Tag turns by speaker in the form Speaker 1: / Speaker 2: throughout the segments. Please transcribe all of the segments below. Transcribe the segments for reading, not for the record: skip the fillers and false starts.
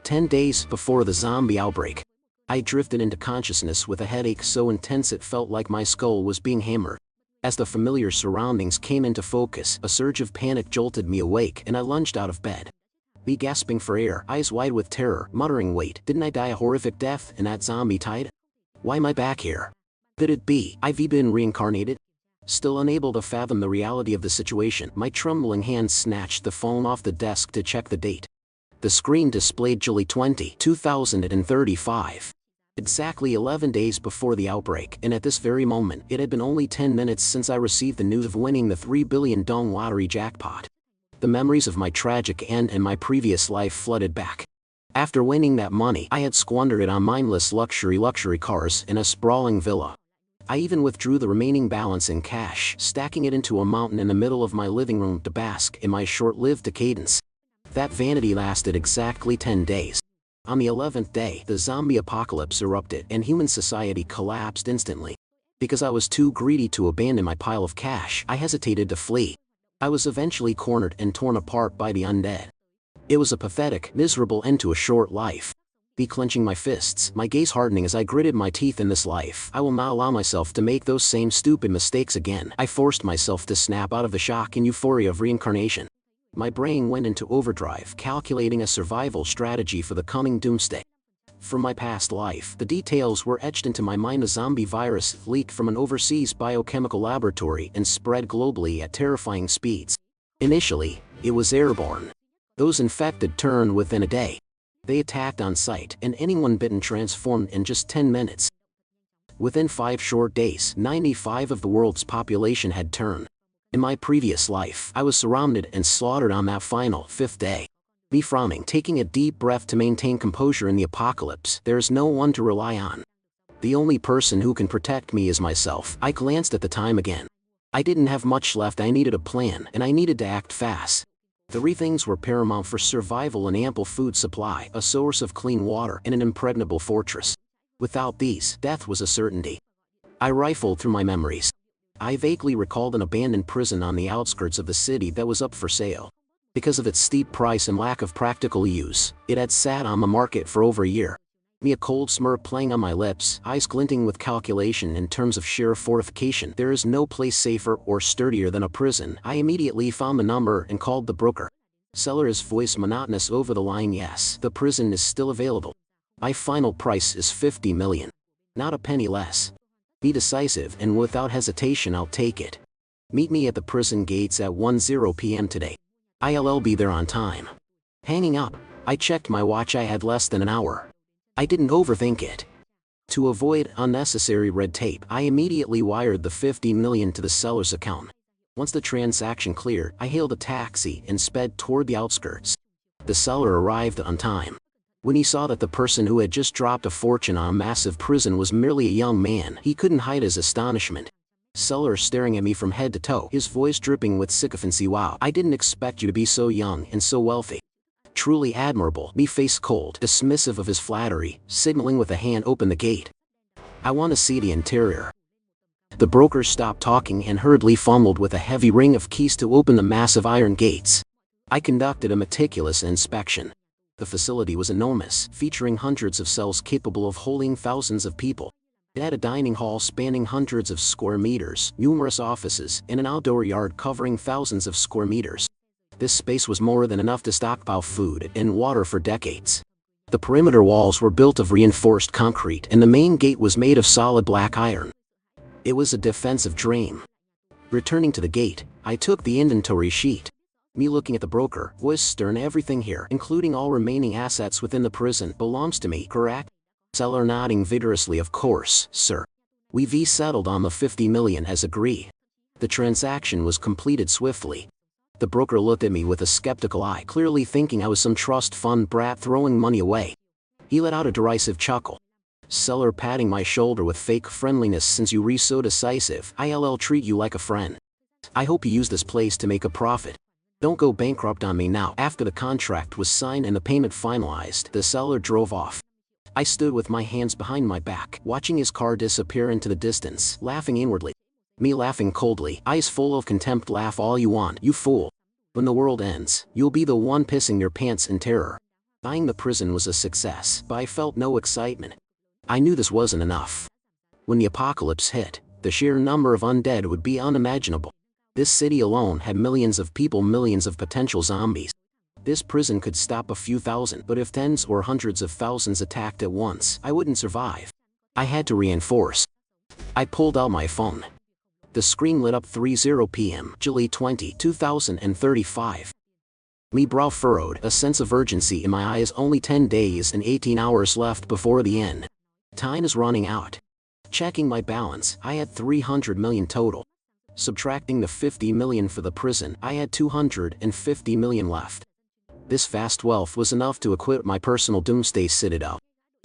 Speaker 1: 10 days before the zombie outbreak, I drifted into consciousness with a headache so intense it felt like my skull was being hammered. As the familiar surroundings came into focus, a surge of panic jolted me awake and I lunged out of bed. Me gasping for air, eyes wide with terror, muttering, wait, didn't I die a horrific death in that zombie tide? Why am I back here? Could it be I've been reincarnated? Still unable to fathom the reality of the situation, my trembling hand snatched the phone off the desk to check the date. The screen displayed July 20, 2035. Exactly 11 days before the outbreak, and at this very moment, it had been only 10 minutes since I received the news of winning the 3 billion dong lottery jackpot. The memories of my tragic end and my previous life flooded back. After winning that money, I had squandered it on mindless luxury cars and a sprawling villa. I even withdrew the remaining balance in cash, stacking it into a mountain in the middle of my living room to bask in my short-lived decadence. That vanity lasted exactly 10 days. On the 11th day, the zombie apocalypse erupted and human society collapsed instantly. Because I was too greedy to abandon my pile of cash, I hesitated to flee. I was eventually cornered and torn apart by the undead. It was a pathetic, miserable end to a short life. Clenching my fists, my gaze hardening as I gritted my teeth in this life, I will not allow myself to make those same stupid mistakes again. I forced myself to snap out of the shock and euphoria of reincarnation. My brain went into overdrive, calculating a survival strategy for the coming doomsday. From my past life, the details were etched into my mind. A zombie virus leaked from an overseas biochemical laboratory and spread globally at terrifying speeds. Initially, it was airborne. Those infected turned within a day. They attacked on sight, and anyone bitten transformed in just 10 minutes. Within 5 short days, 95% of the world's population had turned. In my previous life, I was surrounded and slaughtered on that final 5th day. Me frowning, taking a deep breath to maintain composure in the apocalypse. There is no one to rely on. The only person who can protect me is myself. I glanced at the time again. I didn't have much left. I needed a plan, and I needed to act fast. 3 things were paramount for survival: an ample food supply, a source of clean water, and an impregnable fortress. Without these, death was a certainty. I rifled through my memories. I vaguely recalled an abandoned prison on the outskirts of the city that was up for sale. Because of its steep price and lack of practical use, it had sat on the market for over a year. Me, a cold smirk playing on my lips, eyes glinting with calculation in terms of sheer fortification. There is no place safer or sturdier than a prison. I immediately found the number and called the broker. Seller, his voice monotonous over the line. Yes, the prison is still available. My final price is 50 million. Not a penny less. Be decisive, and without hesitation I'll take it. Meet me at the prison gates at 1:00 p.m. today. I'll be there on time. Hanging up, I checked my watch. I had less than an hour. I didn't overthink it. To avoid unnecessary red tape, I immediately wired the 50 million to the seller's account. Once the transaction cleared, I hailed a taxi and sped toward the outskirts. The seller arrived on time. When he saw that the person who had just dropped a fortune on a massive prison was merely a young man, he couldn't hide his astonishment. Seller staring at me from head to toe, his voice dripping with sycophancy. Wow, I didn't expect you to be so young and so wealthy. Truly admirable. Me face cold, dismissive of his flattery, signaling with a hand, open the gate. I want to see the interior. The broker stopped talking and hurriedly fumbled with a heavy ring of keys to open the massive iron gates. I conducted a meticulous inspection. The facility was enormous, featuring hundreds of cells capable of holding thousands of people. It had a dining hall spanning hundreds of square meters, numerous offices, and an outdoor yard covering thousands of square meters. This space was more than enough to stockpile food and water for decades. The perimeter walls were built of reinforced concrete, and the main gate was made of solid black iron. It was a defensive dream. Returning to the gate, I took the inventory sheet. Me looking at the broker, voice stern. Everything here, including all remaining assets within the prison, belongs to me, correct? Seller nodding vigorously. Of course, sir. We've settled on the 50 million as agreed. The transaction was completed swiftly. The broker looked at me with a skeptical eye, clearly thinking I was some trust fund brat throwing money away. He let out a derisive chuckle. Seller patting my shoulder with fake friendliness. Since you re so decisive, I'll treat you like a friend. I hope you use this place to make a profit. Don't go bankrupt on me now. After the contract was signed and the payment finalized, the seller drove off. I stood with my hands behind my back, watching his car disappear into the distance, laughing inwardly. Me laughing coldly, eyes full of contempt. Laugh all you want, you fool. When the world ends, you'll be the one pissing your pants in terror. Buying the prison was a success, but I felt no excitement. I knew this wasn't enough. When the apocalypse hit, the sheer number of undead would be unimaginable. This city alone had millions of people, millions of potential zombies. This prison could stop a few thousand, but if tens or hundreds of thousands attacked at once, I wouldn't survive. I had to reinforce. I pulled out my phone. The screen lit up 3:00 p.m., July 20, 2035. Me brow furrowed, a sense of urgency in my eyes. Only 10 days and 18 hours left before the end. Time is running out. Checking my balance, I had 300 million total. Subtracting the 50 million for the prison, I had 250 million left. This vast wealth was enough to equip my personal doomsday citadel.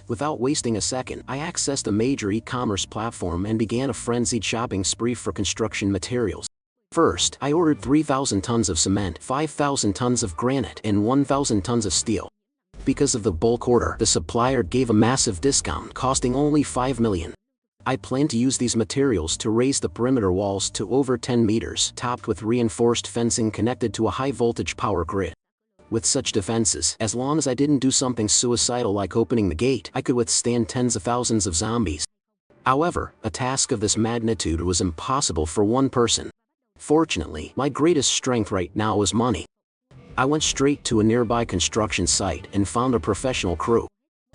Speaker 1: Without wasting a second, I accessed a major e-commerce platform and began a frenzied shopping spree for construction materials. First, I ordered 3,000 tons of cement, 5,000 tons of granite, and 1,000 tons of steel. Because of the bulk order, the supplier gave a massive discount, costing only 5 million. I plan to use these materials to raise the perimeter walls to over 10 meters, topped with reinforced fencing connected to a high-voltage power grid. With such defenses, as long as I didn't do something suicidal like opening the gate, I could withstand tens of thousands of zombies. However, a task of this magnitude was impossible for one person. Fortunately, my greatest strength right now was money. I went straight to a nearby construction site and found a professional crew.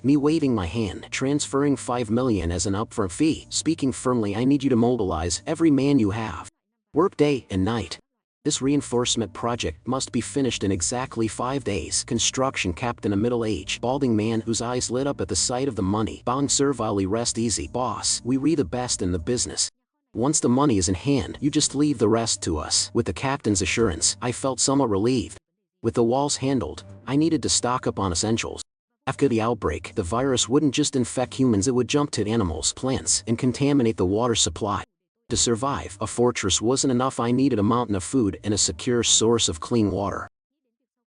Speaker 1: Me waving my hand, transferring 5 million as an upfront fee, speaking firmly, I need you to mobilize every man you have. Work day and night. This reinforcement project must be finished in exactly 5 days. Construction captain, a middle-aged, balding man whose eyes lit up at the sight of the money, bowing servilely. Rest easy, boss, we re the best in the business. Once the money is in hand, you just leave the rest to us. With the captain's assurance, I felt somewhat relieved. With the walls handled, I needed to stock up on essentials. After the outbreak, the virus wouldn't just infect humans, it would jump to animals, plants, and contaminate the water supply. To survive, a fortress wasn't enough. I needed a mountain of food and a secure source of clean water.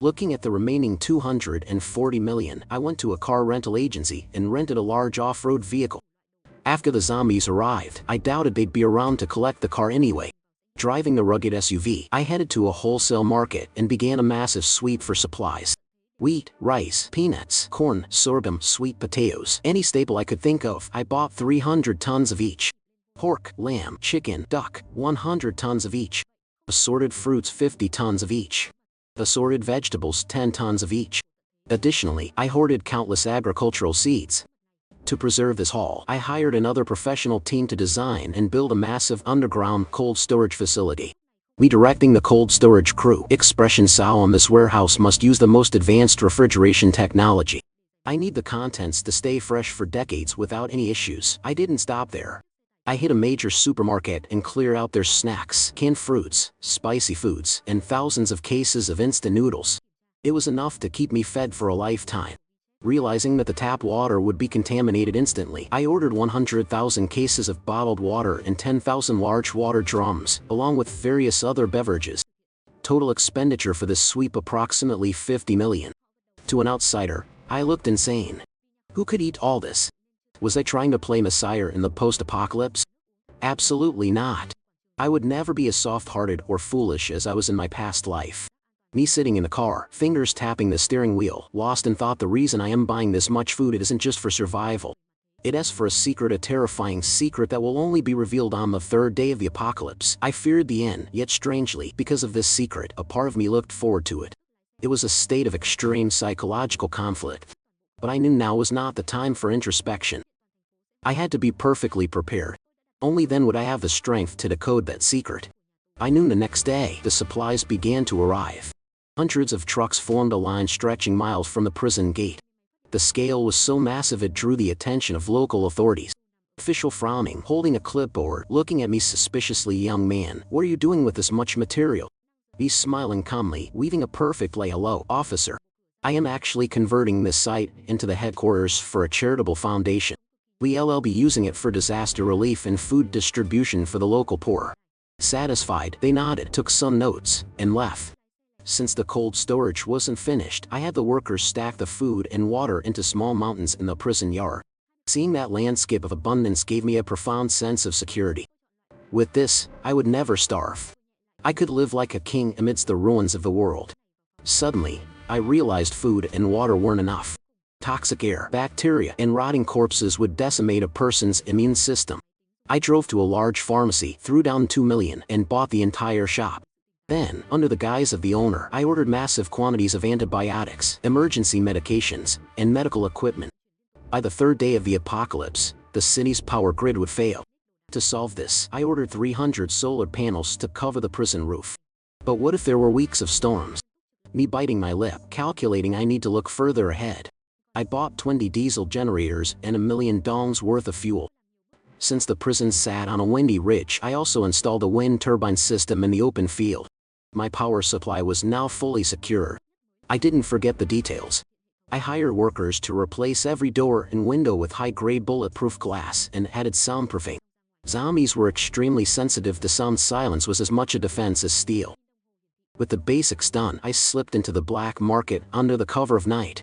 Speaker 1: Looking at the remaining 240 million, I went to a car rental agency and rented a large off-road vehicle. After the zombies arrived, I doubted they'd be around to collect the car anyway. Driving the rugged SUV, I headed to a wholesale market and began a massive sweep for supplies. Wheat, rice, peanuts, corn, sorghum, sweet potatoes, any staple I could think of. I bought 300 tons of each. Pork, lamb, chicken, duck, 100 tons of each. Assorted fruits, 50 tons of each. Assorted vegetables, 10 tons of each. Additionally, I hoarded countless agricultural seeds. To preserve this haul, I hired another professional team to design and build a massive underground cold storage facility. Me directing the cold storage crew. Expression Sao on this warehouse must use the most advanced refrigeration technology. I need the contents to stay fresh for decades without any issues. I didn't stop there. I hit a major supermarket and clear out their snacks, canned fruits, spicy foods, and thousands of cases of instant noodles. It was enough to keep me fed for a lifetime. Realizing that the tap water would be contaminated instantly, I ordered 100,000 cases of bottled water and 10,000 large water drums, along with various other beverages. Total expenditure for this sweep approximately 50 million. To an outsider, I looked insane. Who could eat all this? Was I trying to play Messiah in the post-apocalypse? Absolutely not. I would never be as soft-hearted or foolish as I was in my past life. Me sitting in the car, fingers tapping the steering wheel, lost in thought. The reason I am buying this much food, it isn't just for survival. It is for a secret, a terrifying secret that will only be revealed on the third day of the apocalypse. I feared the end, yet strangely, because of this secret, a part of me looked forward to it. It was a state of extreme psychological conflict. But I knew now was not the time for introspection. I had to be perfectly prepared. Only then would I have the strength to decode that secret. By noon the next day, the supplies began to arrive. Hundreds of trucks formed a line stretching miles from the prison gate. The scale was so massive it drew the attention of local authorities. Official frowning, holding a clipboard, looking at me suspiciously. Young man, what are you doing with this much material? Me smiling calmly, weaving a perfect lay. Hello, officer. I am actually converting this site into the headquarters for a charitable foundation. We'll be using it for disaster relief and food distribution for the local poor. Satisfied, they nodded, took some notes, and left. Since the cold storage wasn't finished, I had the workers stack the food and water into small mountains in the prison yard. Seeing that landscape of abundance gave me a profound sense of security. With this, I would never starve. I could live like a king amidst the ruins of the world. Suddenly, I realized food and water weren't enough. Toxic air, bacteria, and rotting corpses would decimate a person's immune system. I drove to a large pharmacy, threw down $2 million, and bought the entire shop. Then, under the guise of the owner, I ordered massive quantities of antibiotics, emergency medications, and medical equipment. By the third day of the apocalypse, the city's power grid would fail. To solve this, I ordered 300 solar panels to cover the prison roof. But what if there were weeks of storms? Me biting my lip, calculating I need to look further ahead. I bought 20 diesel generators and $1 million worth of fuel. Since the prison sat on a windy ridge, I also installed a wind turbine system in the open field. My power supply was now fully secure. I didn't forget the details. I hired workers to replace every door and window with high-grade bulletproof glass and added soundproofing. Zombies were extremely sensitive to sound. Silence was as much a defense as steel. With the basics done, I slipped into the black market under the cover of night.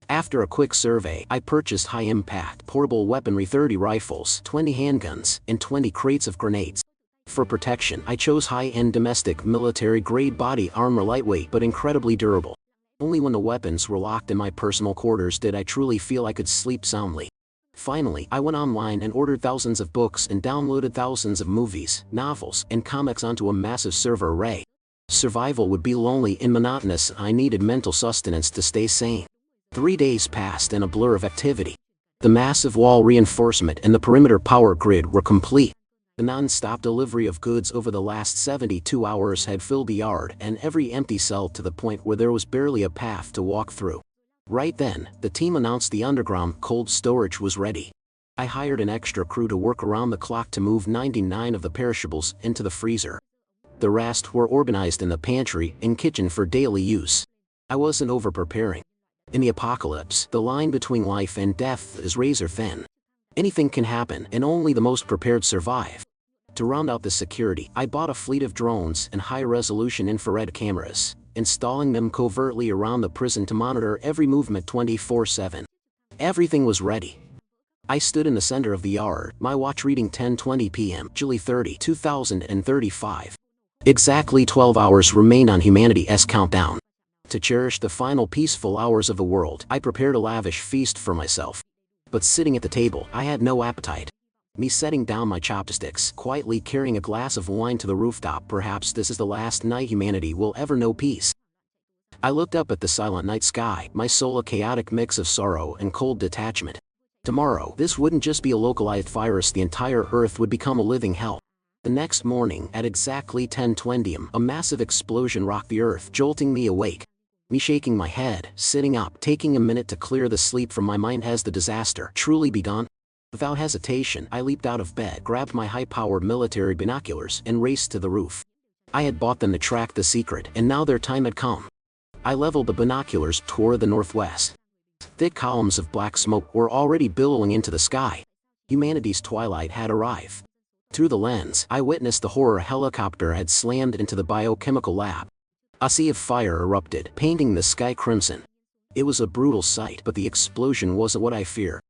Speaker 1: After a quick survey, I purchased high-impact, portable weaponry, 30 rifles, 20 handguns, and 20 crates of grenades. For protection, I chose high-end domestic military-grade body armor, lightweight but incredibly durable. Only when the weapons were locked in my personal quarters did I truly feel I could sleep soundly. Finally, I went online and ordered thousands of books and downloaded thousands of movies, novels, and comics onto a massive server array. Survival would be lonely and monotonous, and I needed mental sustenance to stay sane. 3 days passed in a blur of activity. The massive wall reinforcement and the perimeter power grid were complete. The non-stop delivery of goods over the last 72 hours had filled the yard and every empty cell to the point where there was barely a path to walk through. Right then, the team announced the underground cold storage was ready. I hired an extra crew to work around the clock to move 99 of the perishables into the freezer. The rest were organized in the pantry and kitchen for daily use. I wasn't over-preparing. In the apocalypse, the line between life and death is razor thin. Anything can happen, and only the most prepared survive. To round out the security, I bought a fleet of drones and high-resolution infrared cameras, installing them covertly around the prison to monitor every movement 24/7. Everything was ready. I stood in the center of the yard, my watch reading 10:20 p.m., July 30, 2035. Exactly 12 hours remained on humanity's countdown. To cherish the final peaceful hours of the world, I prepared a lavish feast for myself. But sitting at the table, I had no appetite. Me setting down my chopsticks, quietly carrying a glass of wine to the rooftop. Perhaps this is the last night humanity will ever know peace. I looked up at the silent night sky, my soul a chaotic mix of sorrow and cold detachment. Tomorrow, this wouldn't just be a localized virus, the entire Earth would become a living hell. The next morning, at exactly 10:20 am, a massive explosion rocked the Earth, jolting me awake. Me shaking my head, sitting up, taking a minute to clear the sleep from my mind. Has the disaster truly begun? Without hesitation, I leaped out of bed, grabbed my high-powered military binoculars, and raced to the roof. I had bought them to track the secret, and now their time had come. I leveled the binoculars toward the northwest. Thick columns of black smoke were already billowing into the sky. Humanity's twilight had arrived. Through the lens, I witnessed the horror. A helicopter had slammed into the biochemical lab. A sea of fire erupted, painting the sky crimson. It was a brutal sight, but the explosion wasn't what I feared.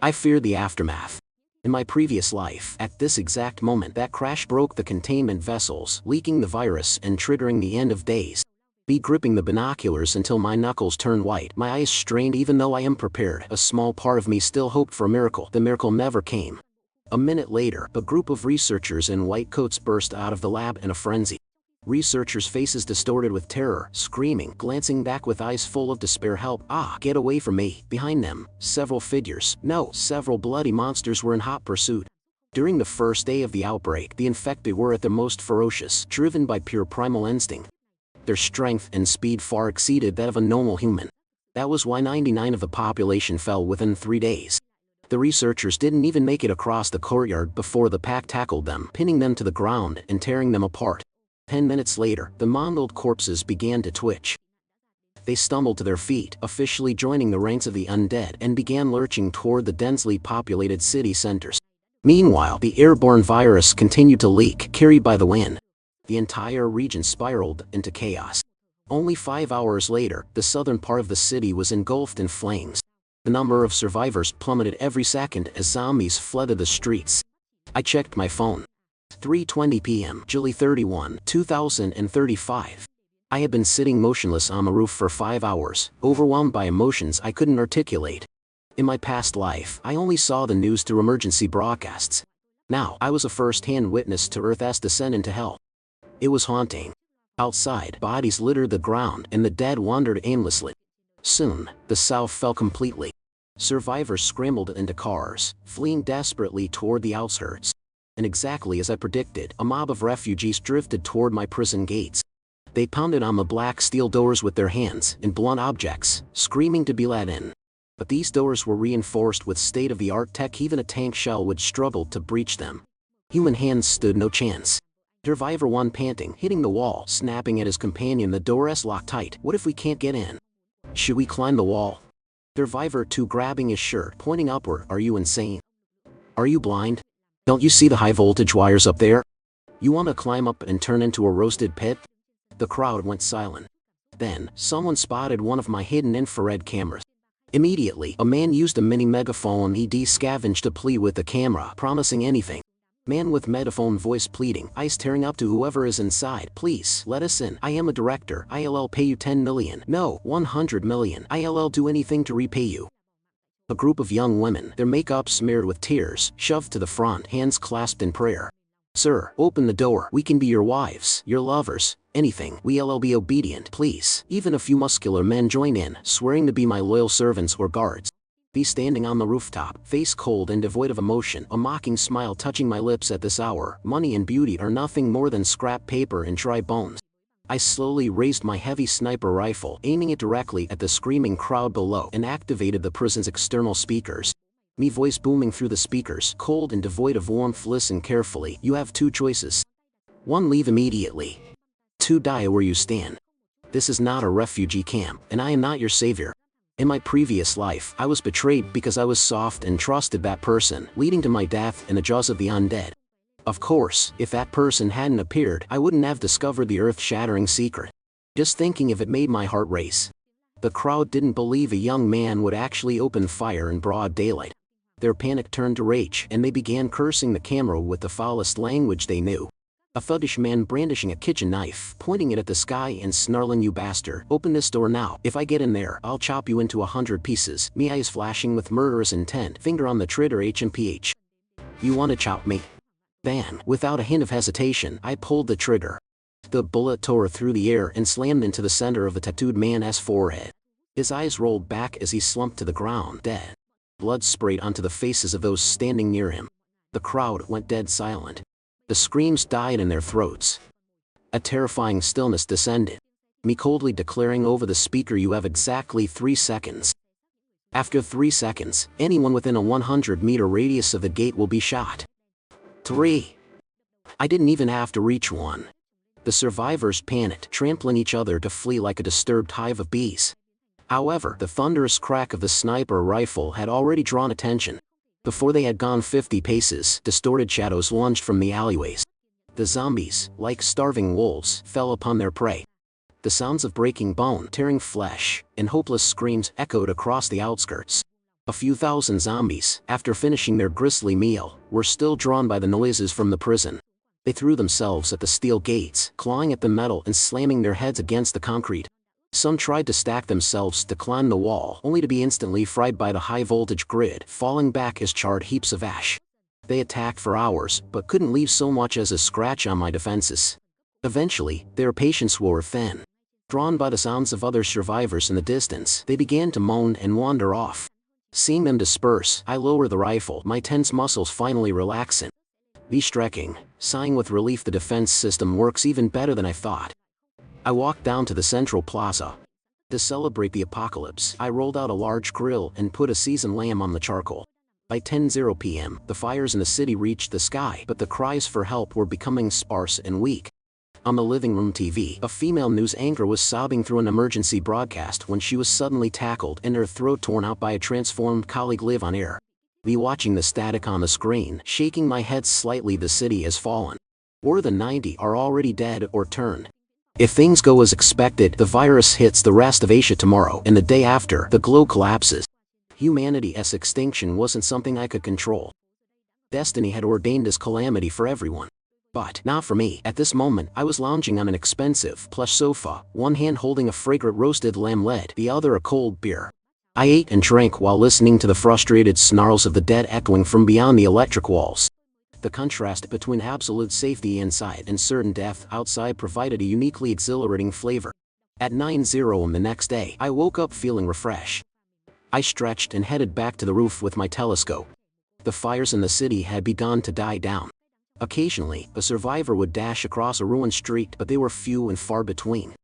Speaker 1: I feared the aftermath. In my previous life, at this exact moment, that crash broke the containment vessels, leaking the virus and triggering the end of days. Me gripping the binoculars until my knuckles turned white, my eyes strained. Even though I am prepared, a small part of me still hoped for a miracle. The miracle never came. A minute later, a group of researchers in white coats burst out of the lab in a frenzy. Researchers' faces distorted with terror, screaming, glancing back with eyes full of despair. Help! Ah, get away from me! Behind them, several bloody monsters were in hot pursuit. During the first day of the outbreak, the infected were at their most ferocious, driven by pure primal instinct. Their strength and speed far exceeded that of a normal human. That was why 99% of the population fell within 3 days. The researchers didn't even make it across the courtyard before the pack tackled them, pinning them to the ground and tearing them apart. 10 minutes later, the mangled corpses began to twitch. They stumbled to their feet, officially joining the ranks of the undead, and began lurching toward the densely populated city centers. Meanwhile, the airborne virus continued to leak, carried by the wind. The entire region spiraled into chaos. Only 5 hours later, the southern part of the city was engulfed in flames. The number of survivors plummeted every second as zombies flooded the streets. I checked my phone. 3:20 p.m., July 31, 2035. I had been sitting motionless on the roof for 5 hours, overwhelmed by emotions I couldn't articulate. In my past life, I only saw the news through emergency broadcasts. Now, I was a first-hand witness to Earth's descent into hell. It was haunting. Outside, bodies littered the ground and the dead wandered aimlessly. Soon, the South fell completely. Survivors scrambled into cars, fleeing desperately toward the outskirts. And exactly as I predicted, a mob of refugees drifted toward my prison gates. They pounded on the black steel doors with their hands and blunt objects, screaming to be let in. But these doors were reinforced with state-of-the-art tech. Even a tank shell would struggle to breach them. Human hands stood no chance. Survivor 1 panting, hitting the wall, snapping at his companion. The doors locked tight. What if we can't get in? Should we climb the wall? Survivor 2 grabbing his shirt, pointing upward. Are you insane? Are you blind? Don't you see the high-voltage wires up there? You want to climb up and turn into a roasted pit? The crowd went silent. Then, someone spotted one of my hidden infrared cameras. Immediately, a man used a mini megaphone. He scavenged a plea with the camera, promising anything. Man with megaphone voice pleading, eyes tearing up to whoever is inside. Please, let us in. I am a director. I'll pay you 10 million. No, 100 million. I'll do anything to repay you. A group of young women, their makeup smeared with tears, shoved to the front, hands clasped in prayer. Sir, open the door. We can be your wives, your lovers, anything. We'll be obedient, please. Even a few muscular men join in, swearing to be my loyal servants or guards. Be standing on the rooftop, face cold and devoid of emotion, a mocking smile touching my lips. At this hour, money and beauty are nothing more than scrap paper and dry bones. I slowly raised my heavy sniper rifle, aiming it directly at the screaming crowd below, and activated the prison's external speakers. Me voice booming through the speakers, cold and devoid of warmth. Listen carefully. You have 2 choices. 1. Leave immediately. 2. Die where you stand. This is not a refugee camp, and I am not your savior. In my previous life, I was betrayed because I was soft and trusted that person, leading to my death in the jaws of the undead. Of course, if that person hadn't appeared, I wouldn't have discovered the earth-shattering secret. Just thinking of it made my heart race. The crowd didn't believe a young man would actually open fire in broad daylight. Their panic turned to rage, and they began cursing the camera with the foulest language they knew. A thuggish man brandishing a kitchen knife, pointing it at the sky and snarling, "You bastard, open this door now. If I get in there, I'll chop you into 100 pieces." Me eyes flashing with murderous intent, finger on the trigger. HMPH. You want to chop me? Then, without a hint of hesitation, I pulled the trigger. The bullet tore through the air and slammed into the center of the tattooed man's forehead. His eyes rolled back as he slumped to the ground, dead. Blood sprayed onto the faces of those standing near him. The crowd went dead silent. The screams died in their throats. A terrifying stillness descended. Me coldly declaring over the speaker, "You have exactly 3 seconds. After 3 seconds, anyone within a 100-meter radius of the gate will be shot." 3. I didn't even have to reach 1. The survivors panicked, trampling each other to flee like a disturbed hive of bees. However, the thunderous crack of the sniper rifle had already drawn attention. Before they had gone 50 paces, distorted shadows lunged from the alleyways. The zombies, like starving wolves, fell upon their prey. The sounds of breaking bone, tearing flesh, and hopeless screams echoed across the outskirts. A few thousand zombies, after finishing their grisly meal, were still drawn by the noises from the prison. They threw themselves at the steel gates, clawing at the metal and slamming their heads against the concrete. Some tried to stack themselves to climb the wall, only to be instantly fried by the high-voltage grid, falling back as charred heaps of ash. They attacked for hours, but couldn't leave so much as a scratch on my defenses. Eventually, their patience wore thin. Drawn by the sounds of other survivors in the distance, they began to moan and wander off. Seeing them disperse, I lowered the rifle, my tense muscles finally relaxing. Stretching, sighing with relief. The defense system works even better than I thought. I walked down to the central plaza. To celebrate the apocalypse, I rolled out a large grill and put a seasoned lamb on the charcoal. By 10:00 p.m., the fires in the city reached the sky, but the cries for help were becoming sparse and weak. On the living room TV, a female news anchor was sobbing through an emergency broadcast when she was suddenly tackled and her throat torn out by a transformed colleague live on air. Me watching the static on the screen, shaking my head slightly. The city has fallen. More than 90 are already dead or turned. If things go as expected, the virus hits the rest of Asia tomorrow, and the day after, the globe collapses. Humanity's extinction wasn't something I could control. Destiny had ordained this calamity for everyone. But not for me. At this moment, I was lounging on an expensive plush sofa, one hand holding a fragrant roasted lamb leg, the other a cold beer. I ate and drank while listening to the frustrated snarls of the dead echoing from beyond the electric walls. The contrast between absolute safety inside and certain death outside provided a uniquely exhilarating flavor. At 9:00 a.m. the next day, I woke up feeling refreshed. I stretched and headed back to the roof with my telescope. The fires in the city had begun to die down. Occasionally, a survivor would dash across a ruined street, but they were few and far between.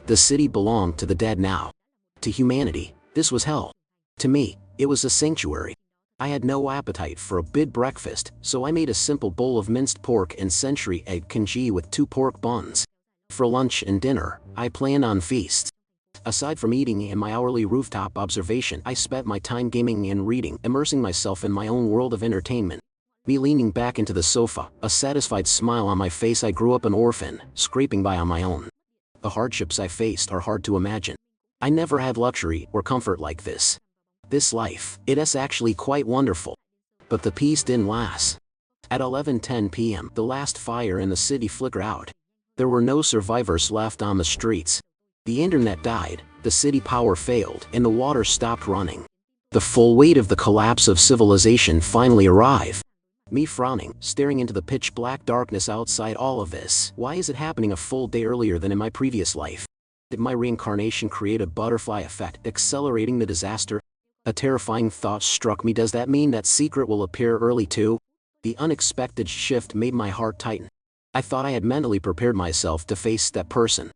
Speaker 1: The city belonged to the dead now. To humanity, this was hell. To me, it was a sanctuary. I had no appetite for a big breakfast, so I made a simple bowl of minced pork and century egg congee with 2 pork buns. For lunch and dinner, I planned on feasts. Aside from eating and my hourly rooftop observation, I spent my time gaming and reading, immersing myself in my own world of entertainment. Me leaning back into the sofa, a satisfied smile on my face. I grew up an orphan, scraping by on my own. The hardships I faced are hard to imagine. I never had luxury or comfort like this. This life, it is actually quite wonderful. But the peace didn't last. At 11:10 p.m., the last fire in the city flickered out. There were no survivors left on the streets. The internet died, the city power failed, and the water stopped running. The full weight of the collapse of civilization finally arrived. Me frowning, staring into the pitch-black darkness outside all of this. Why is it happening a full day earlier than in my previous life? Did my reincarnation create a butterfly effect, accelerating the disaster? A terrifying thought struck me. Does that mean that Secret will appear early too? The unexpected shift made my heart tighten. I thought I had mentally prepared myself to face that person.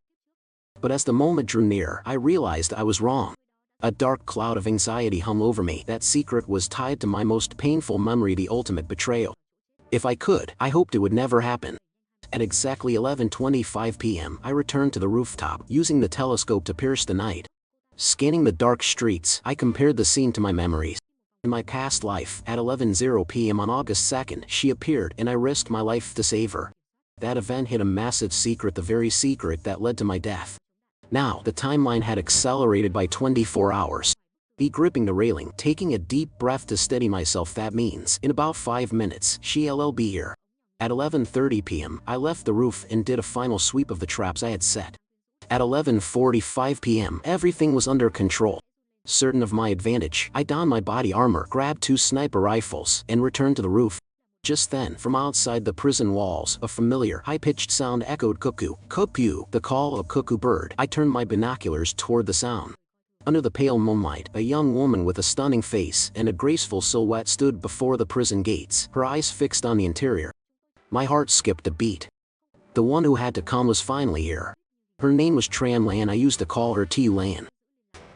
Speaker 1: But as the moment drew near, I realized I was wrong. A dark cloud of anxiety hung over me. That Secret was tied to my most painful memory, the ultimate betrayal. If I could, I hoped it would never happen. At exactly 11:25 p.m., I returned to the rooftop, using the telescope to pierce the night. Scanning the dark streets, I compared the scene to my memories. In my past life, at 11:00 p.m. on August 2nd, she appeared, and I risked my life to save her. That event hid a massive secret, the very secret that led to my death. Now, the timeline had accelerated by 24 hours. Me gripping the railing, taking a deep breath to steady myself. That means, in about 5 minutes, she'll be here. At 11:30 p.m., I left the roof and did a final sweep of the traps I had set. At 11:45 p.m., everything was under control. Certain of my advantage, I donned my body armor, grabbed 2 sniper rifles, and returned to the roof. Just then, from outside the prison walls, a familiar, high-pitched sound echoed. Cuckoo, cuckoo, the call of a cuckoo bird. I turned my binoculars toward the sound. Under the pale moonlight, a young woman with a stunning face and a graceful silhouette stood before the prison gates, her eyes fixed on the interior. My heart skipped a beat. The one who had to come was finally here. Her name was Tran Lan. I used to call her T Lan.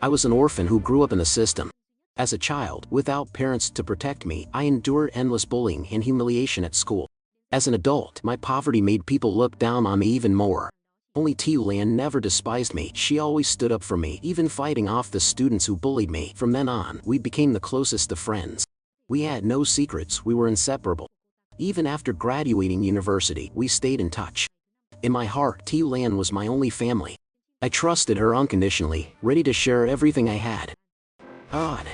Speaker 1: I was an orphan who grew up in the system. As a child, without parents to protect me, I endured endless bullying and humiliation at school. As an adult, my poverty made people look down on me even more. Only T Lan never despised me. She always stood up for me, even fighting off the students who bullied me. From then on, we became the closest of friends. We had no secrets, we were inseparable. Even after graduating university, we stayed in touch. In my heart, T Lan was my only family. I trusted her unconditionally, ready to share everything I had. Odd.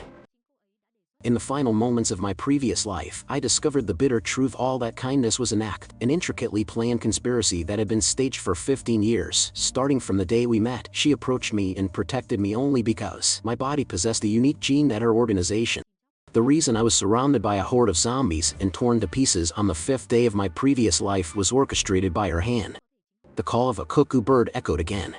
Speaker 1: In the final moments of my previous life, I discovered the bitter truth. All that kindness was an act, an intricately planned conspiracy that had been staged for 15 years. Starting from the day we met, she approached me and protected me only because my body possessed a unique gene that her organization. The reason I was surrounded by a horde of zombies and torn to pieces on the 5th day of my previous life was orchestrated by her hand. The call of a cuckoo bird echoed again.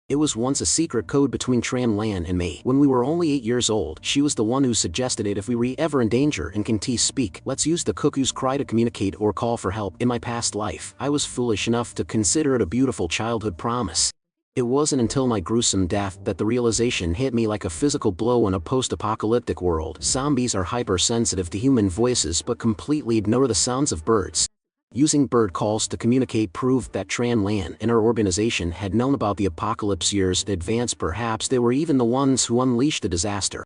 Speaker 1: It was once a secret code between Tran Lan and me. When we were only 8 years old, she was the one who suggested it. If we were ever in danger and can speak, let's use the cuckoo's cry to communicate or call for help. In my past life, I was foolish enough to consider it a beautiful childhood promise. It wasn't until my gruesome death that the realization hit me like a physical blow. In a post-apocalyptic world, zombies are hypersensitive to human voices but completely ignore the sounds of birds. Using bird calls to communicate proved that Tran Lan and her organization had known about the apocalypse years in advance. Perhaps they were even the ones who unleashed the disaster.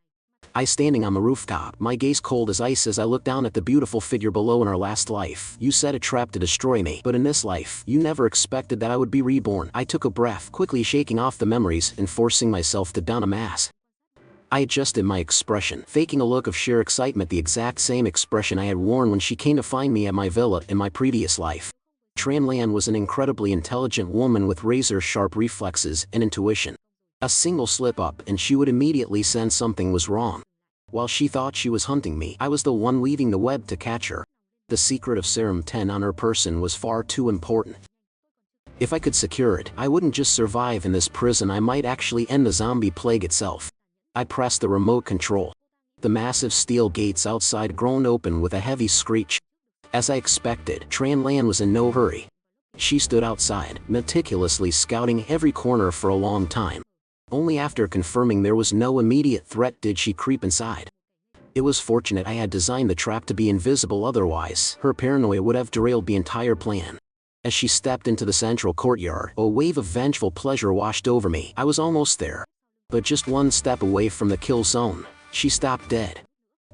Speaker 1: I standing on the rooftop, my gaze cold as ice as I looked down at the beautiful figure below. In our last life, you set a trap to destroy me, but in this life, you never expected that I would be reborn. I took a breath, quickly shaking off the memories and forcing myself to don a mask. I adjusted my expression, faking a look of sheer excitement, the exact same expression I had worn when she came to find me at my villa in my previous life. Tran Lan was an incredibly intelligent woman with razor-sharp reflexes and intuition. A single slip-up and she would immediately sense something was wrong. While she thought she was hunting me, I was the one weaving the web to catch her. The secret of Serum 10 on her person was far too important. If I could secure it, I wouldn't just survive in this prison, I might actually end the zombie plague itself. I pressed the remote control. The massive steel gates outside groaned open with a heavy screech. As I expected, Tran Lan was in no hurry. She stood outside, meticulously scouting every corner for a long time. Only after confirming there was no immediate threat did she creep inside. It was fortunate I had designed the trap to be invisible, otherwise, her paranoia would have derailed the entire plan. As she stepped into the central courtyard, a wave of vengeful pleasure washed over me. I was almost there. But just one step away from the kill zone, she stopped dead.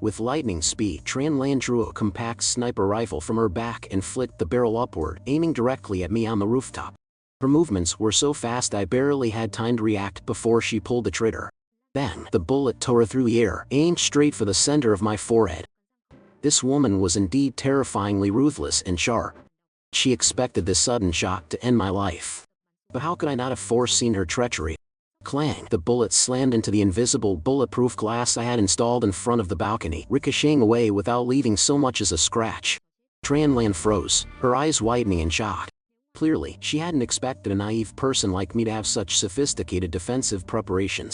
Speaker 1: With lightning speed, Tran Lan drew a compact sniper rifle from her back and flicked the barrel upward, aiming directly at me on the rooftop. Her movements were so fast I barely had time to react before she pulled the trigger. Then, the bullet tore through the air, aimed straight for the center of my forehead. This woman was indeed terrifyingly ruthless and sharp. She expected this sudden shot to end my life. But how could I not have foreseen her treachery? Clang! The bullet slammed into the invisible bulletproof glass I had installed in front of the balcony, ricocheting away without leaving so much as a scratch. Tran Lan froze, her eyes widening in shock. Clearly, she hadn't expected a naive person like me to have such sophisticated defensive preparations.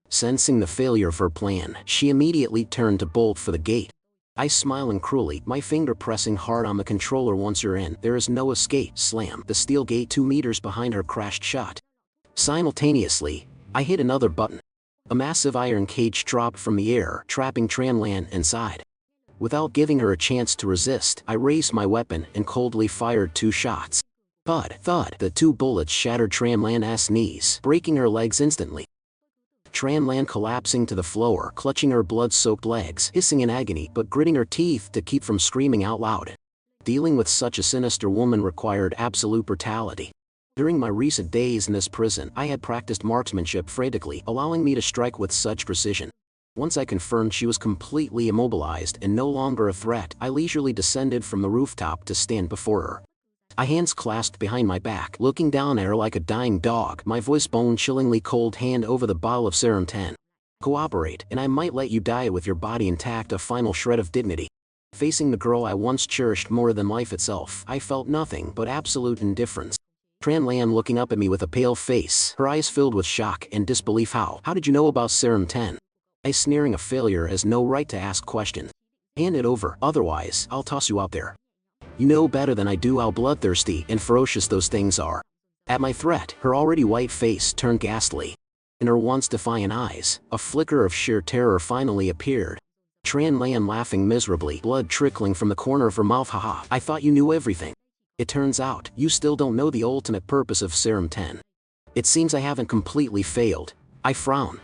Speaker 1: Sensing the failure of her plan, she immediately turned to bolt for the gate. I smiled cruelly, my finger pressing hard on the controller. Once you're in, there is no escape. Slam! The steel gate 2 meters behind her crashed shut. Simultaneously, I hit another button. A massive iron cage dropped from the air, trapping Tran Lan inside. Without giving her a chance to resist, I raised my weapon and coldly fired 2 shots. Thud! Thud! The 2 bullets shattered Tran Lan's knees, breaking her legs instantly. Tran Lan collapsing to the floor, clutching her blood-soaked legs, hissing in agony but gritting her teeth to keep from screaming out loud. Dealing with such a sinister woman required absolute brutality. During my recent days in this prison, I had practiced marksmanship frantically, allowing me to strike with such precision. Once I confirmed she was completely immobilized and no longer a threat, I leisurely descended from the rooftop to stand before her. My hands clasped behind my back, looking down at her like a dying dog, my voice bone-chillingly cold, hand over the bottle of Serum 10. Cooperate, and I might let you die with your body intact, a final shred of dignity. Facing the girl I once cherished more than life itself, I felt nothing but absolute indifference. Tran Lan looking up at me with a pale face, her eyes filled with shock and disbelief. How did you know about Serum 10? I sneering, a failure has no right to ask questions. Hand it over, otherwise, I'll toss you out there. You know better than I do how bloodthirsty and ferocious those things are. At my threat, her already white face turned ghastly. In her once defiant eyes, a flicker of sheer terror finally appeared. Tran Lan laughing miserably, blood trickling from the corner of her mouth. Haha, I thought you knew everything. It turns out, you still don't know the ultimate purpose of Serum 10. It seems I haven't completely failed. I frown.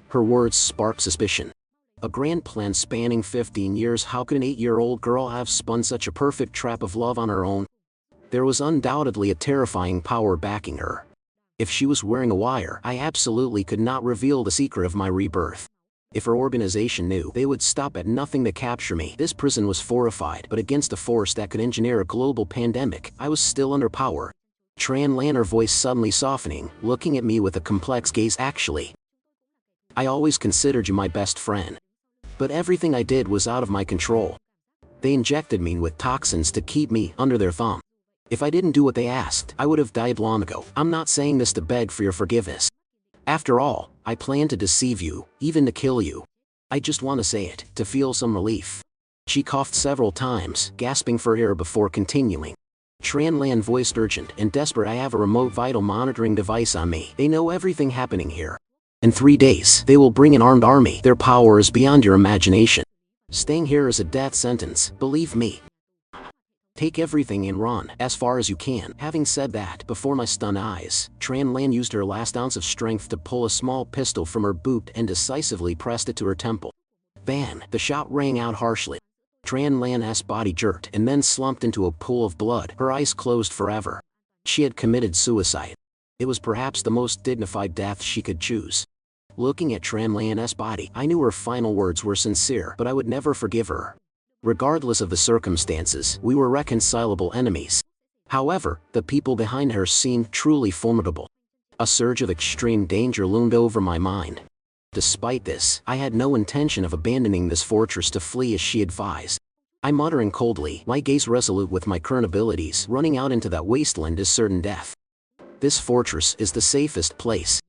Speaker 1: Her words spark suspicion. A grand plan spanning 15 years, how could an 8-year-old girl have spun such a perfect trap of love on her own? There was undoubtedly a terrifying power backing her. If she was wearing a wire, I absolutely could not reveal the secret of my rebirth. If her organization knew, they would stop at nothing to capture me. This prison was fortified, but against a force that could engineer a global pandemic, I was still under power. Tran Lan, her voice suddenly softening, looking at me with a complex gaze. Actually, I always considered you my best friend. But everything I did was out of my control. They injected me with toxins to keep me under their thumb. If I didn't do what they asked, I would have died long ago. I'm not saying this to beg for your forgiveness. After all, I planned to deceive you, even to kill you. I just want to say it, to feel some relief. She coughed several times, gasping for air before continuing. Tran Lan voiced urgent and desperate. I have a remote vital monitoring device on me. They know everything happening here. In 3 days, they will bring an armed army. Their power is beyond your imagination. Staying here is a death sentence, believe me. Take everything and run, as far as you can. Having said that, before my stunned eyes, Tran Lan used her last ounce of strength to pull a small pistol from her boot and decisively pressed it to her temple. Bang! The shot rang out harshly. Tran Lan's body jerked and then slumped into a pool of blood, her eyes closed forever. She had committed suicide. It was perhaps the most dignified death she could choose. Looking at Tran Lan's body, I knew her final words were sincere, but I would never forgive her. Regardless of the circumstances, we were reconcilable enemies. However, the people behind her seemed truly formidable. A surge of extreme danger loomed over my mind. Despite this, I had no intention of abandoning this fortress to flee as she advised. I muttering coldly, my gaze resolute with my current abilities, running out into that wasteland is certain death. This fortress is the safest place.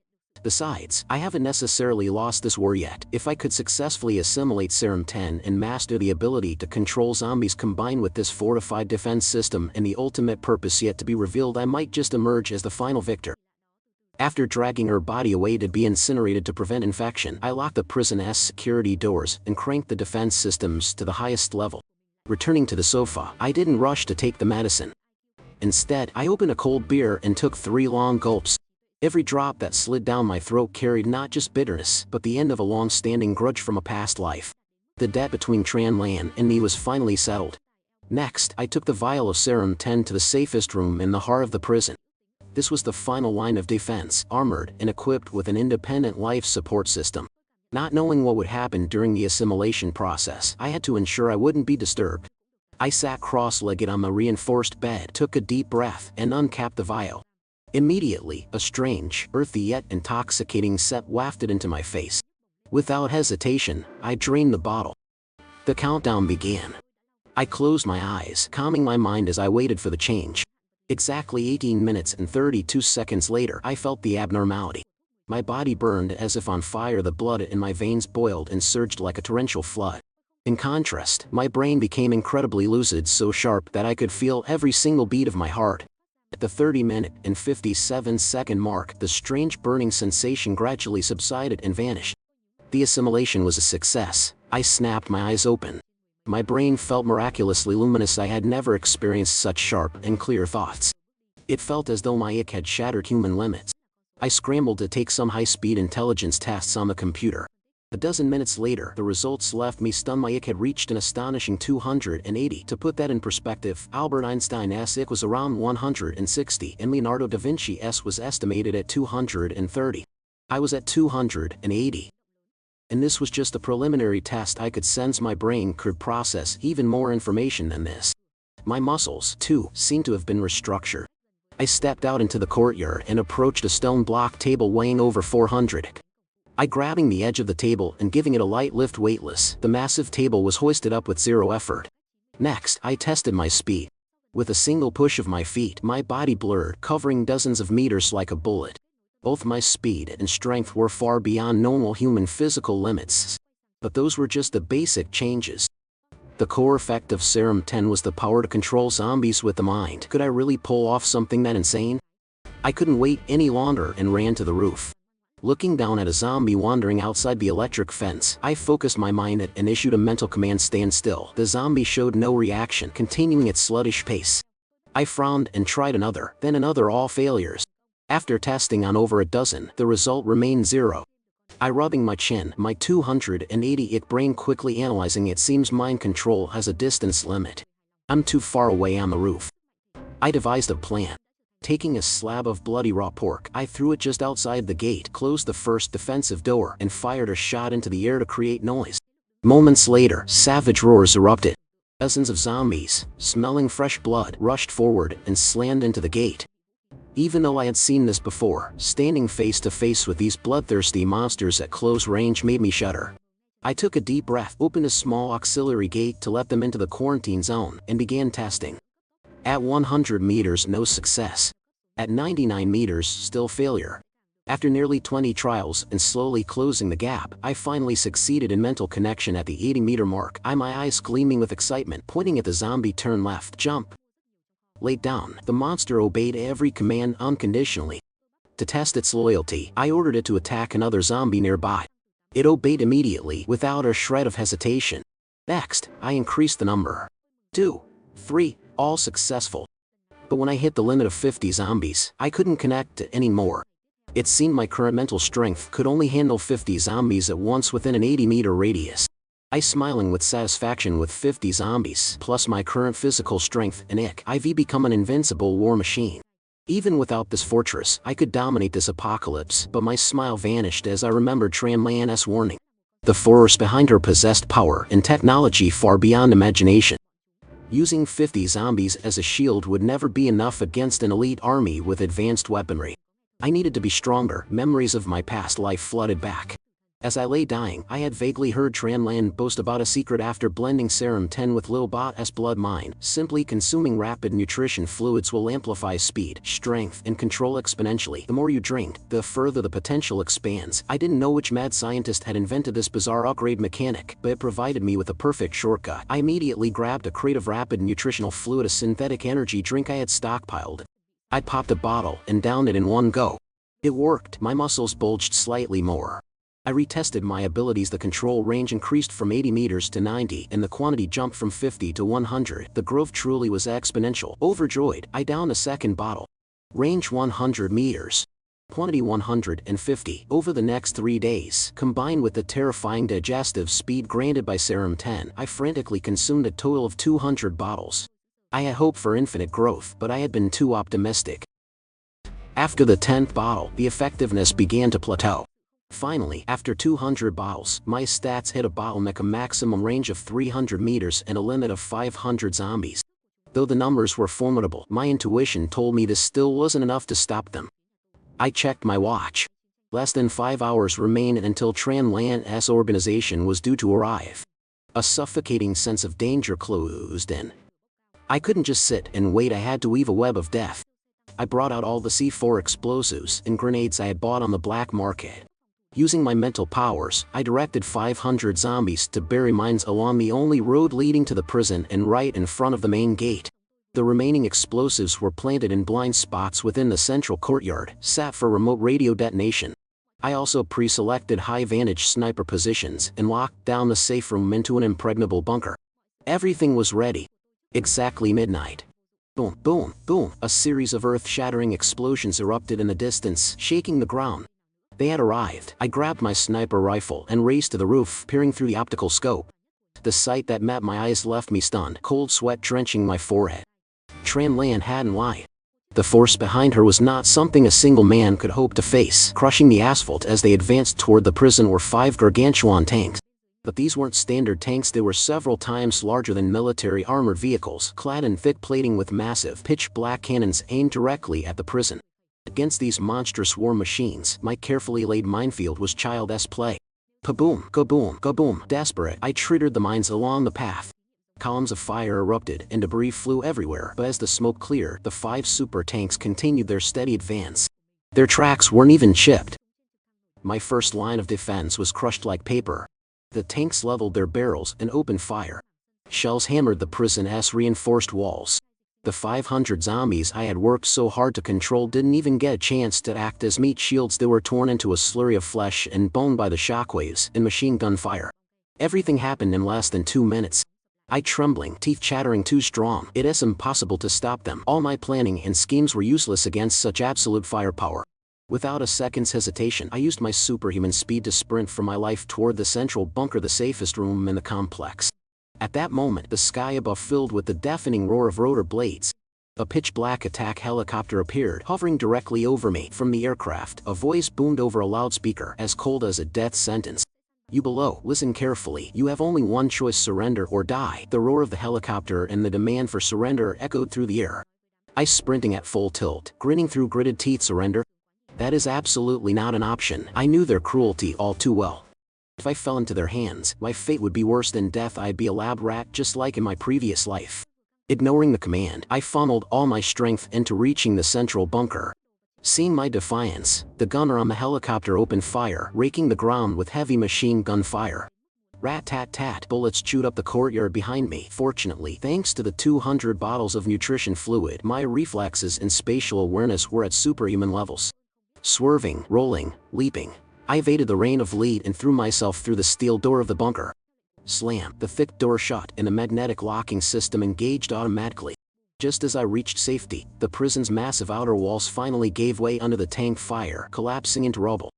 Speaker 1: Besides, I haven't necessarily lost this war yet. If I could successfully assimilate Serum 10 and master the ability to control zombies combined with this fortified defense system and the ultimate purpose yet to be revealed, I might just emerge as the final victor. After dragging her body away to be incinerated to prevent infection, I locked the prison's security doors and cranked the defense systems to the highest level. Returning to the sofa, I didn't rush to take the medicine. Instead, I opened a cold beer and took 3 long gulps. Every drop that slid down my throat carried not just bitterness, but the end of a long-standing grudge from a past life. The debt between Tran Lan and me was finally settled. Next, I took the vial of Serum 10 to the safest room in the heart of the prison. This was the final line of defense, armored and equipped with an independent life support system. Not knowing what would happen during the assimilation process, I had to ensure I wouldn't be disturbed. I sat cross-legged on the reinforced bed, took a deep breath, and uncapped the vial. Immediately, a strange, earthy yet intoxicating scent wafted into my face. Without hesitation, I drained the bottle. The countdown began. I closed my eyes, calming my mind as I waited for the change. Exactly 18 minutes and 32 seconds later, I felt the abnormality. My body burned as if on fire, the blood in my veins boiled and surged like a torrential flood. In contrast, my brain became incredibly lucid, so sharp that I could feel every single beat of my heart. At the 30-minute and 57-second mark, the strange burning sensation gradually subsided and vanished. The assimilation was a success. I snapped my eyes open. My brain felt miraculously luminous. I had never experienced such sharp and clear thoughts. It felt as though my IQ had shattered human limits. I scrambled to take some high-speed intelligence tests on the computer. A dozen minutes later, the results left me stunned. My IQ had reached an astonishing 280. To put that in perspective, Albert Einstein's IQ was around 160 and Leonardo da Vinci's was estimated at 230. I was at 280. And this was just a preliminary test. I could sense my brain could process even more information than this. My muscles, too, seemed to have been restructured. I stepped out into the courtyard and approached a stone block table weighing over 400. I grabbing the edge of the table and giving it a light lift. Weightless, the massive table was hoisted up with zero effort. Next, I tested my speed. With a single push of my feet, my body blurred, covering dozens of meters like a bullet. Both my speed and strength were far beyond normal human physical limits. But those were just the basic changes. The core effect of Serum 10 was the power to control zombies with the mind. Could I really pull off something that insane? I couldn't wait any longer and ran to the roof. Looking down at a zombie wandering outside the electric fence, I focused my mind and issued a mental command: stand still. The zombie showed no reaction, continuing its sluggish pace. I frowned and tried another, then another, all failures. After testing on over a dozen, the result remained 0. I rubbing my chin, my 280 IQ brain quickly analyzing. It seems mind control has a distance limit. I'm too far away on the roof. I devised a plan. Taking a slab of bloody raw pork, I threw it just outside the gate, closed the first defensive door, and fired a shot into the air to create noise. Moments later, savage roars erupted. Dozens of zombies, smelling fresh blood, rushed forward and slammed into the gate. Even though I had seen this before, standing face to face with these bloodthirsty monsters at close range made me shudder. I took a deep breath, opened a small auxiliary gate to let them into the quarantine zone, and began testing. At 100 meters, no success. At 99 meters, still failure. After nearly 20 trials and slowly closing the gap, I finally succeeded in mental connection at the 80-meter mark. My eyes gleaming with excitement, pointing at the zombie. Turn left, jump. Laid down, the monster obeyed every command unconditionally. To test its loyalty, I ordered it to attack another zombie nearby. It obeyed immediately, without a shred of hesitation. Next, I increased the number. 2, 3, all successful. But when I hit the limit of 50 zombies, I couldn't connect to any more. It seemed my current mental strength could only handle 50 zombies at once within an 80-meter radius. I smiling with satisfaction. With 50 zombies, plus my current physical strength and IQ, I've become an invincible war machine. Even without this fortress, I could dominate this apocalypse, but my smile vanished as I remembered Tran Lan's warning. The force behind her possessed power and technology far beyond imagination. Using 50 zombies as a shield would never be enough against an elite army with advanced weaponry. I needed to be stronger. Memories of my past life flooded back. As I lay dying, I had vaguely heard Tran Lan boast about a secret after blending Serum 10 with Lil Bot's blood mine. Simply consuming rapid nutrition fluids will amplify speed, strength, and control exponentially. The more you drink, the further the potential expands. I didn't know which mad scientist had invented this bizarre upgrade mechanic, but it provided me with a perfect shortcut. I immediately grabbed a crate of rapid nutritional fluid, a synthetic energy drink I had stockpiled. I popped a bottle and downed it in one go. It worked. My muscles bulged slightly more. I retested my abilities. The control range increased from 80 meters to 90, and the quantity jumped from 50 to 100. The growth truly was exponential. Overjoyed, I downed a second bottle. Range 100 meters. Quantity 150. Over the next 3 days, combined with the terrifying digestive speed granted by Serum 10, I frantically consumed a total of 200 bottles. I had hoped for infinite growth, but I had been too optimistic. After the 10th bottle, the effectiveness began to plateau. Finally, after 200 bottles, my stats hit a bottleneck, a maximum range of 300 meters and a limit of 500 zombies. Though the numbers were formidable, my intuition told me this still wasn't enough to stop them. I checked my watch. Less than 5 hours remained until Tran Lan's organization was due to arrive. A suffocating sense of danger closed in. I couldn't just sit and wait. I had to weave a web of death. I brought out all the C4 explosives and grenades I had bought on the black market. Using my mental powers, I directed 500 zombies to bury mines along the only road leading to the prison and right in front of the main gate. The remaining explosives were planted in blind spots within the central courtyard, set for remote radio detonation. I also pre-selected high-vantage sniper positions and locked down the safe room into an impregnable bunker. Everything was ready. Exactly midnight. Boom, boom, boom. A series of earth-shattering explosions erupted in the distance, shaking the ground. They had arrived. I grabbed my sniper rifle and raced to the roof, peering through the optical scope. The sight that met my eyes left me stunned, cold sweat drenching my forehead. Tran Lan hadn't lied. The force behind her was not something a single man could hope to face. Crushing the asphalt as they advanced toward the prison were 5 gargantuan tanks. But these weren't standard tanks. They were several times larger than military armored vehicles, clad in thick plating with massive, pitch-black cannons aimed directly at the prison. Against these monstrous war machines, my carefully laid minefield was child's play. Kaboom, kaboom, kaboom. Desperate, I triggered the mines along the path. Columns of fire erupted and debris flew everywhere, but as the smoke cleared, the 5 super tanks continued their steady advance. Their tracks weren't even chipped. My first line of defense was crushed like paper. The tanks leveled their barrels and opened fire. Shells hammered the prison's reinforced walls. The 500 zombies I had worked so hard to control didn't even get a chance to act as meat shields. They were torn into a slurry of flesh and bone by the shockwaves and machine gun fire. Everything happened in less than 2 minutes. I trembling, teeth chattering too strong. It is impossible to stop them. All my planning and schemes were useless against such absolute firepower. Without a second's hesitation, I used my superhuman speed to sprint for my life toward the central bunker, the safest room in the complex. At that moment, the sky above filled with the deafening roar of rotor blades. A pitch-black attack helicopter appeared, hovering directly over me. From the aircraft, a voice boomed over a loudspeaker, as cold as a death sentence. "You below, listen carefully. You have only one choice: surrender or die." The roar of the helicopter and the demand for surrender echoed through the air. I sprinting at full tilt, grinning through gritted teeth. Surrender? That is absolutely not an option. I knew their cruelty all too well. If I fell into their hands, my fate would be worse than death. I'd be a lab rat just like in my previous life. Ignoring the command, I funneled all my strength into reaching the central bunker. Seeing my defiance, the gunner on the helicopter opened fire, raking the ground with heavy machine gun fire. Rat-tat-tat, bullets chewed up the courtyard behind me. Fortunately, thanks to the 200 bottles of nutrition fluid, my reflexes and spatial awareness were at superhuman levels. Swerving, rolling, leaping, I evaded the rain of lead and threw myself through the steel door of the bunker. Slam, the thick door shut and the magnetic locking system engaged automatically. Just as I reached safety, the prison's massive outer walls finally gave way under the tank fire, collapsing into rubble.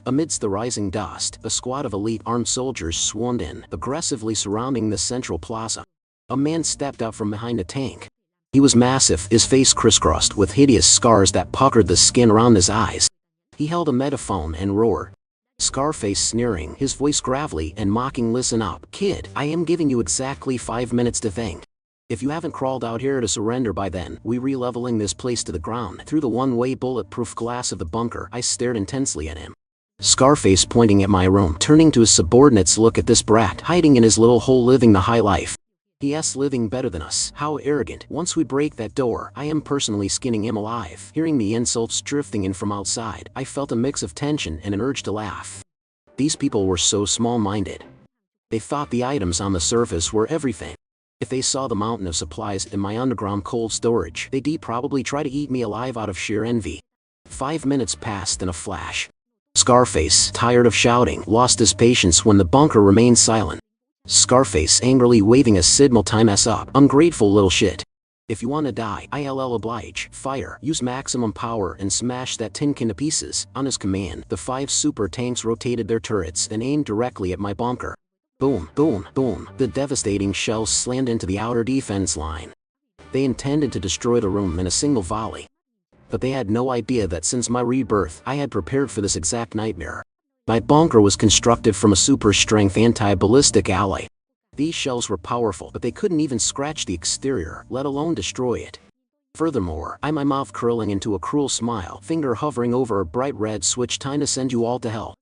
Speaker 1: Amidst the rising dust, a squad of elite armed soldiers swarmed in, aggressively surrounding the central plaza. A man stepped out from behind a tank. He was massive, his face crisscrossed with hideous scars that puckered the skin around his eyes. He held a megaphone and roared. Scarface sneering, his voice gravelly and mocking, "Listen up, kid. I am giving you exactly 5 minutes to think. If you haven't crawled out here to surrender by then, we re-leveling this place to the ground. Through the one-way bulletproof glass of the bunker, I stared intensely at him. Scarface pointing at my room, turning to his subordinates. Look at this brat, hiding in his little hole living the high life. He's living better than us. How arrogant. Once we break that door, I am personally skinning him alive. Hearing the insults drifting in from outside, I felt a mix of tension and an urge to laugh. These people were so small-minded. They thought the items on the surface were everything. If they saw the mountain of supplies in my underground cold storage, they'd probably try to eat me alive out of sheer envy. 5 minutes passed in a flash. Scarface, tired of shouting, lost his patience when the bunker remained silent. Scarface angrily waving a signal. Time us up, ungrateful little shit. If you wanna die, I'll oblige. Fire. Use maximum power and smash that tin can to pieces. On his command, the 5 super tanks rotated their turrets and aimed directly at my bunker. Boom, boom, boom. The devastating shells slammed into the outer defense line. They intended to destroy the room in a single volley. But they had no idea that since my rebirth, I had prepared for this exact nightmare. My bunker was constructed from a super-strength anti-ballistic alloy. These shells were powerful, but they couldn't even scratch the exterior, let alone destroy it. Furthermore, my mouth curling into a cruel smile, finger hovering over a bright red switch. Time to send you all to hell.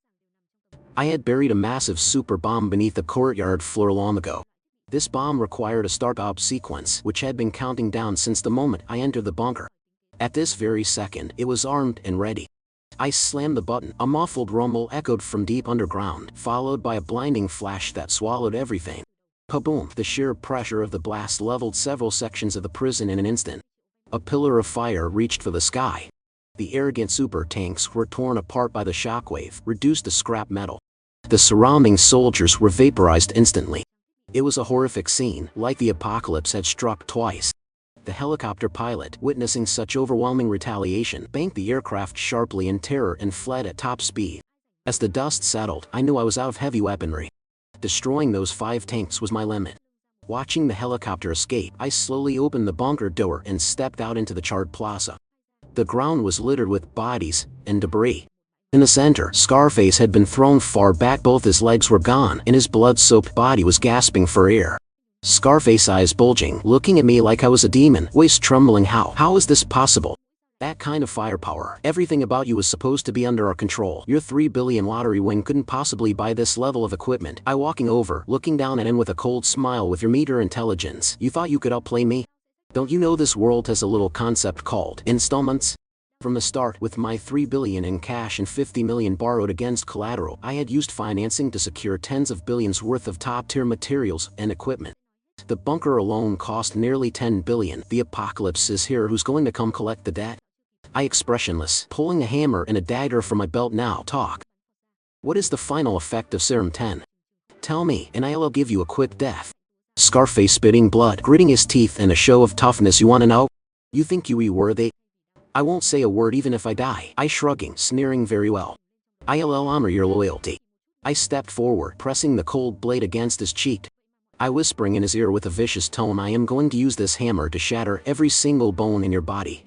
Speaker 1: I had buried a massive super bomb beneath the courtyard floor long ago. This bomb required a start-up sequence, which had been counting down since the moment I entered the bunker. At this very second, it was armed and ready. I slammed the button. A muffled rumble echoed from deep underground, followed by a blinding flash that swallowed everything. Kaboom! The sheer pressure of the blast leveled several sections of the prison in an instant. A pillar of fire reached for the sky. The arrogant super tanks were torn apart by the shockwave, reduced to scrap metal. The surrounding soldiers were vaporized instantly. It was a horrific scene, like the apocalypse had struck twice. The helicopter pilot, witnessing such overwhelming retaliation, banked the aircraft sharply in terror and fled at top speed. As the dust settled, I knew I was out of heavy weaponry. Destroying those 5 tanks was my limit. Watching the helicopter escape, I slowly opened the bunker door and stepped out into the charred plaza. The ground was littered with bodies and debris. In the center, Scarface had been thrown far back. Both his legs were gone, and his blood-soaked body was gasping for air. Scarface eyes bulging, looking at me like I was a demon, voice trembling. How is this possible? That kind of firepower. Everything about you was supposed to be under our control. Your 3 billion lottery win couldn't possibly buy this level of equipment. I walking over, looking down at him with a cold smile. With your meager intelligence, you thought you could outplay me? Don't you know this world has a little concept called installments? From the start, with my 3 billion in cash and 50 million borrowed against collateral, I had used financing to secure tens of billions worth of top-tier materials and equipment. The bunker alone cost nearly 10 billion. The apocalypse is here. Who's going to come collect the debt? I expressionless, pulling a hammer and a dagger from my belt. Now talk. What is the final effect of Serum 10? Tell me, and I'll give you a quick death. Scarface spitting blood, gritting his teeth in a show of toughness. You wanna know? You think you worthy? I won't say a word even if I die. I shrugging, sneering. Very well. I'll honor your loyalty. I stepped forward, pressing the cold blade against his cheek. I whispering in his ear with a vicious tone. I am going to use this hammer to shatter every single bone in your body.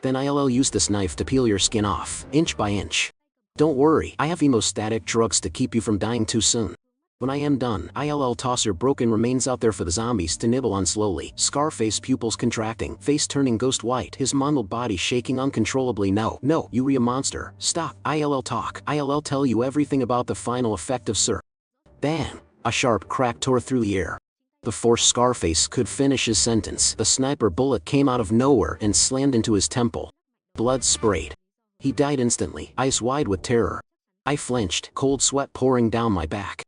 Speaker 1: Then I'll use this knife to peel your skin off, inch by inch. Don't worry, I have hemostatic drugs to keep you from dying too soon. When I am done, I'll toss your broken remains out there for the zombies to nibble on slowly. Scarface pupils contracting, face turning ghost white, his mangled body shaking uncontrollably. No, you monster, stop. I'll talk. I'll tell you everything about the final effect of Sir. Bam! A sharp crack tore through the air. Before Scarface could finish his sentence, the sniper bullet came out of nowhere and slammed into his temple. Blood sprayed. He died instantly, eyes wide with terror. I flinched, cold sweat pouring down my back.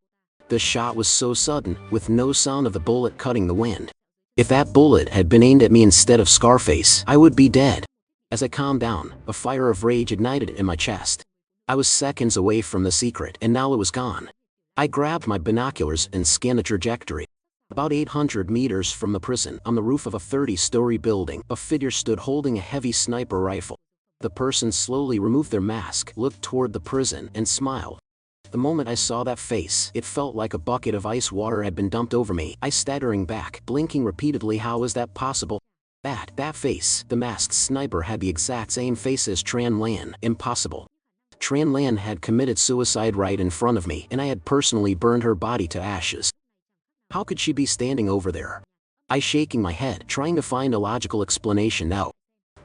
Speaker 1: The shot was so sudden, with no sound of the bullet cutting the wind. If that bullet had been aimed at me instead of Scarface, I would be dead. As I calmed down, a fire of rage ignited in my chest. I was seconds away from the secret, and now it was gone. I grabbed my binoculars and scanned the trajectory. About 800 meters from the prison, on the roof of a 30-story building, a figure stood holding a heavy sniper rifle. The person slowly removed their mask, looked toward the prison, and smiled. The moment I saw that face, it felt like a bucket of ice water had been dumped over me. I staggering back, blinking repeatedly. How is that possible? That face, the masked sniper had the exact same face as Tran Lan. Impossible. Tran Lan had committed suicide right in front of me, and I had personally burned her body to ashes. How could she be standing over there? I shaking my head, trying to find a logical explanation. No.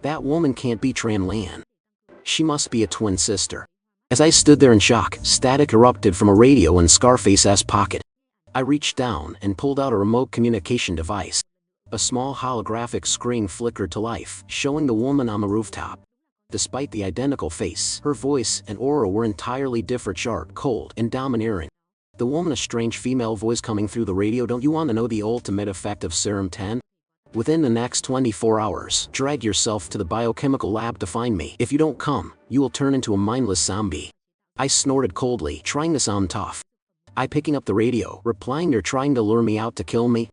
Speaker 1: That woman can't be Tran Lan. She must be a twin sister. As I stood there in shock, static erupted from a radio in Scarface's pocket. I reached down and pulled out a remote communication device. A small holographic screen flickered to life, showing the woman on the rooftop. Despite the identical face, her voice and aura were entirely different, sharp, cold, and domineering. The woman, a strange female voice coming through the radio. Don't you want to know the ultimate effect of Serum 10? Within the next 24 hours, drag yourself to the biochemical lab to find me. If you don't come, you will turn into a mindless zombie. I snorted coldly, trying to sound tough. I picking up the radio, replying, you're trying to lure me out to kill me?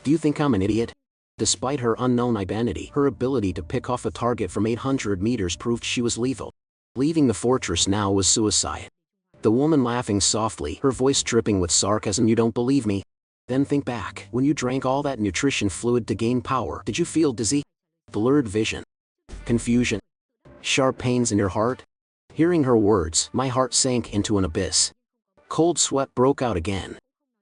Speaker 1: Do you think I'm an idiot? Despite her unknown identity, her ability to pick off a target from 800 meters proved she was lethal. Leaving the fortress now was suicide. The woman laughing softly, her voice dripping with sarcasm. You don't believe me? Then think back. When you drank all that nutrition fluid to gain power, did you feel dizzy? Blurred vision? Confusion? Sharp pains in your heart? Hearing her words, my heart sank into an abyss. Cold sweat broke out again.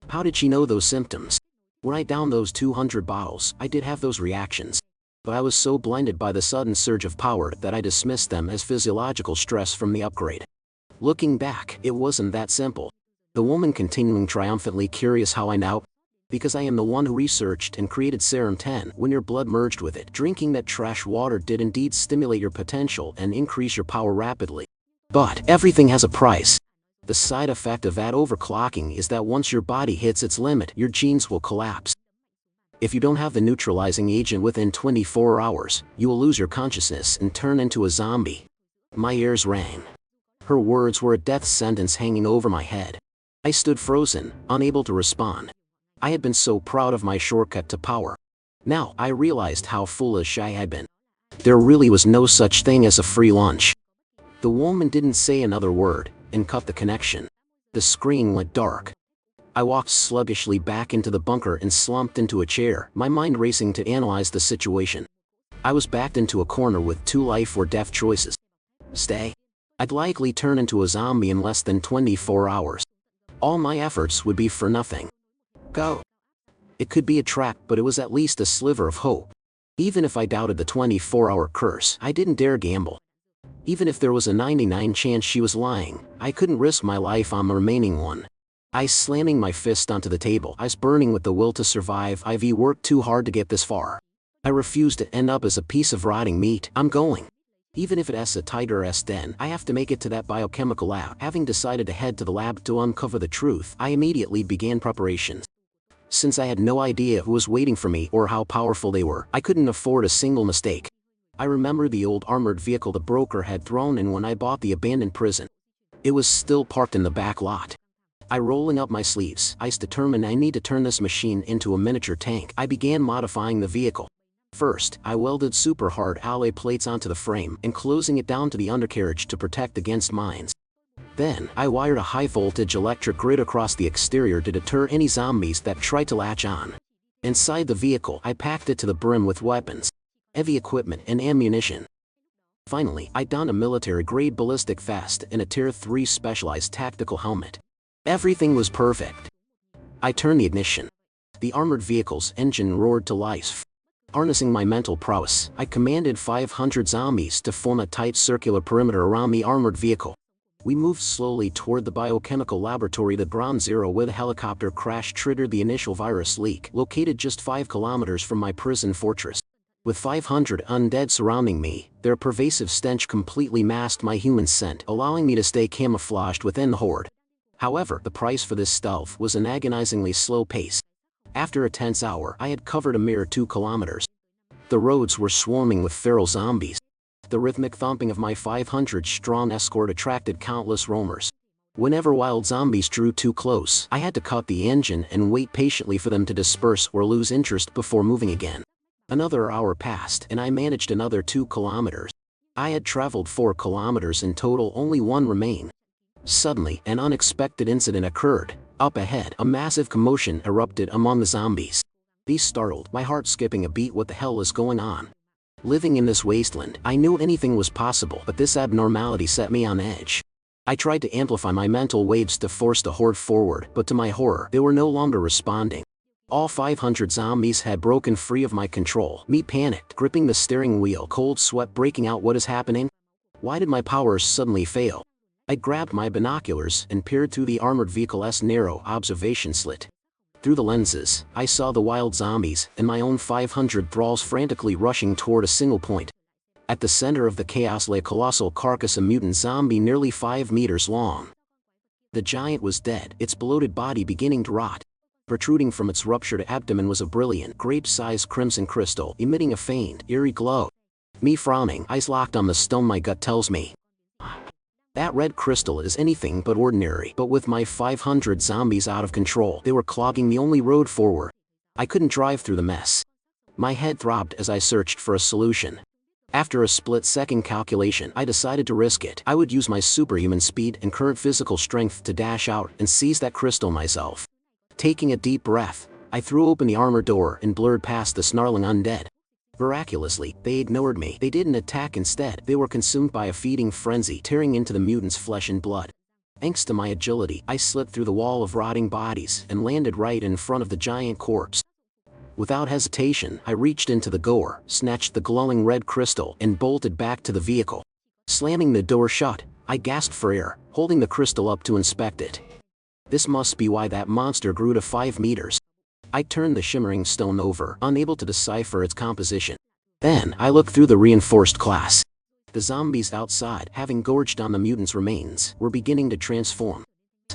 Speaker 1: How did she know those symptoms? When I downed those 200 bottles, I did have those reactions. But I was so blinded by the sudden surge of power that I dismissed them as physiological stress from the upgrade. Looking back, it wasn't that simple. The woman continuing triumphantly, curious how I know? Because I am the one who researched and created Serum 10. When your blood merged with it, drinking that trash water did indeed stimulate your potential and increase your power rapidly. But everything has a price. The side effect of that overclocking is that once your body hits its limit, your genes will collapse. If you don't have the neutralizing agent within 24 hours, you will lose your consciousness and turn into a zombie. My ears rang. Her words were a death sentence hanging over my head. I stood frozen, unable to respond. I had been so proud of my shortcut to power. Now I realized how foolish I had been. There really was no such thing as a free lunch. The woman didn't say another word, and cut the connection. The screen went dark. I walked sluggishly back into the bunker and slumped into a chair, my mind racing to analyze the situation. I was backed into a corner with 2 life or death choices. Stay. I'd likely turn into a zombie in less than 24 hours. All my efforts would be for nothing. Go. It could be a trap, but it was at least a sliver of hope. Even if I doubted the 24-hour curse, I didn't dare gamble. Even if there was a 99 chance she was lying, I couldn't risk my life on the remaining one. I slamming my fist onto the table, eyes burning with the will to survive. I've worked too hard to get this far. I refuse to end up as a piece of rotting meat. I'm going. Even if it's a tiger's den, I have to make it to that biochemical lab. Having decided to head to the lab to uncover the truth, I immediately began preparations. Since I had no idea who was waiting for me or how powerful they were, I couldn't afford a single mistake. I remember the old armored vehicle the broker had thrown in when I bought the abandoned prison. It was still parked in the back lot. I rolling up my sleeves, I determined I need to turn this machine into a miniature tank. I began modifying the vehicle. First, I welded super hard alloy plates onto the frame and closing it down to the undercarriage to protect against mines. Then, I wired a high-voltage electric grid across the exterior to deter any zombies that tried to latch on. Inside the vehicle, I packed it to the brim with weapons, heavy equipment, and ammunition. Finally, I donned a military-grade ballistic vest and a Tier 3 specialized tactical helmet. Everything was perfect. I turned the ignition. The armored vehicle's engine roared to life. Harnessing my mental prowess, I commanded 500 zombies to form a tight circular perimeter around the armored vehicle. We moved slowly toward the biochemical laboratory. The Ground Zero where the helicopter crash triggered the initial virus leak, located just 5 kilometers from my prison fortress. With 500 undead surrounding me, their pervasive stench completely masked my human scent, allowing me to stay camouflaged within the horde. However, the price for this stealth was an agonizingly slow pace. After a tense hour, I had covered a mere 2 kilometers. The roads were swarming with feral zombies. The rhythmic thumping of my 500-strong escort attracted countless roamers. Whenever wild zombies drew too close, I had to cut the engine and wait patiently for them to disperse or lose interest before moving again. Another hour passed, and I managed another 2 kilometers. I had traveled 4 kilometers in total, only 1 remained. Suddenly, an unexpected incident occurred. Up ahead, a massive commotion erupted among the zombies. These startled, my heart skipping a beat. What the hell is going on? Living in this wasteland, I knew anything was possible, but this abnormality set me on edge. I tried to amplify my mental waves to force the horde forward, but to my horror, they were no longer responding. All 500 zombies had broken free of my control. Me panicked, gripping the steering wheel, cold sweat breaking out. What is happening? Why did my powers suddenly fail? I grabbed my binoculars and peered through the armored vehicle's narrow observation slit. Through the lenses, I saw the wild zombies and my own 500 thralls frantically rushing toward a single point. At the center of the chaos lay a colossal carcass, a mutant zombie nearly 5 meters long. The giant was dead, its bloated body beginning to rot. Protruding from its ruptured abdomen was a brilliant, grape-sized crimson crystal, emitting a faint, eerie glow. Me frowning, eyes locked on the stone, my gut tells me that red crystal is anything but ordinary. But with my 500 zombies out of control, they were clogging the only road forward. I couldn't drive through the mess. My head throbbed as I searched for a solution. After a split-second calculation, I decided to risk it. I would use my superhuman speed and current physical strength to dash out and seize that crystal myself. Taking a deep breath, I threw open the armor door and blurred past the snarling undead. Miraculously, they ignored me. They didn't attack. Instead, they were consumed by a feeding frenzy, tearing into the mutants' flesh and blood. Thanks to my agility, I slipped through the wall of rotting bodies and landed right in front of the giant corpse. Without hesitation, I reached into the gore, snatched the glowing red crystal, and bolted back to the vehicle. Slamming the door shut, I gasped for air, holding the crystal up to inspect it. This must be why that monster grew to 5 meters. I turned the shimmering stone over, unable to decipher its composition. Then, I looked through the reinforced glass. The zombies outside, having gorged on the mutants' remains, were beginning to transform.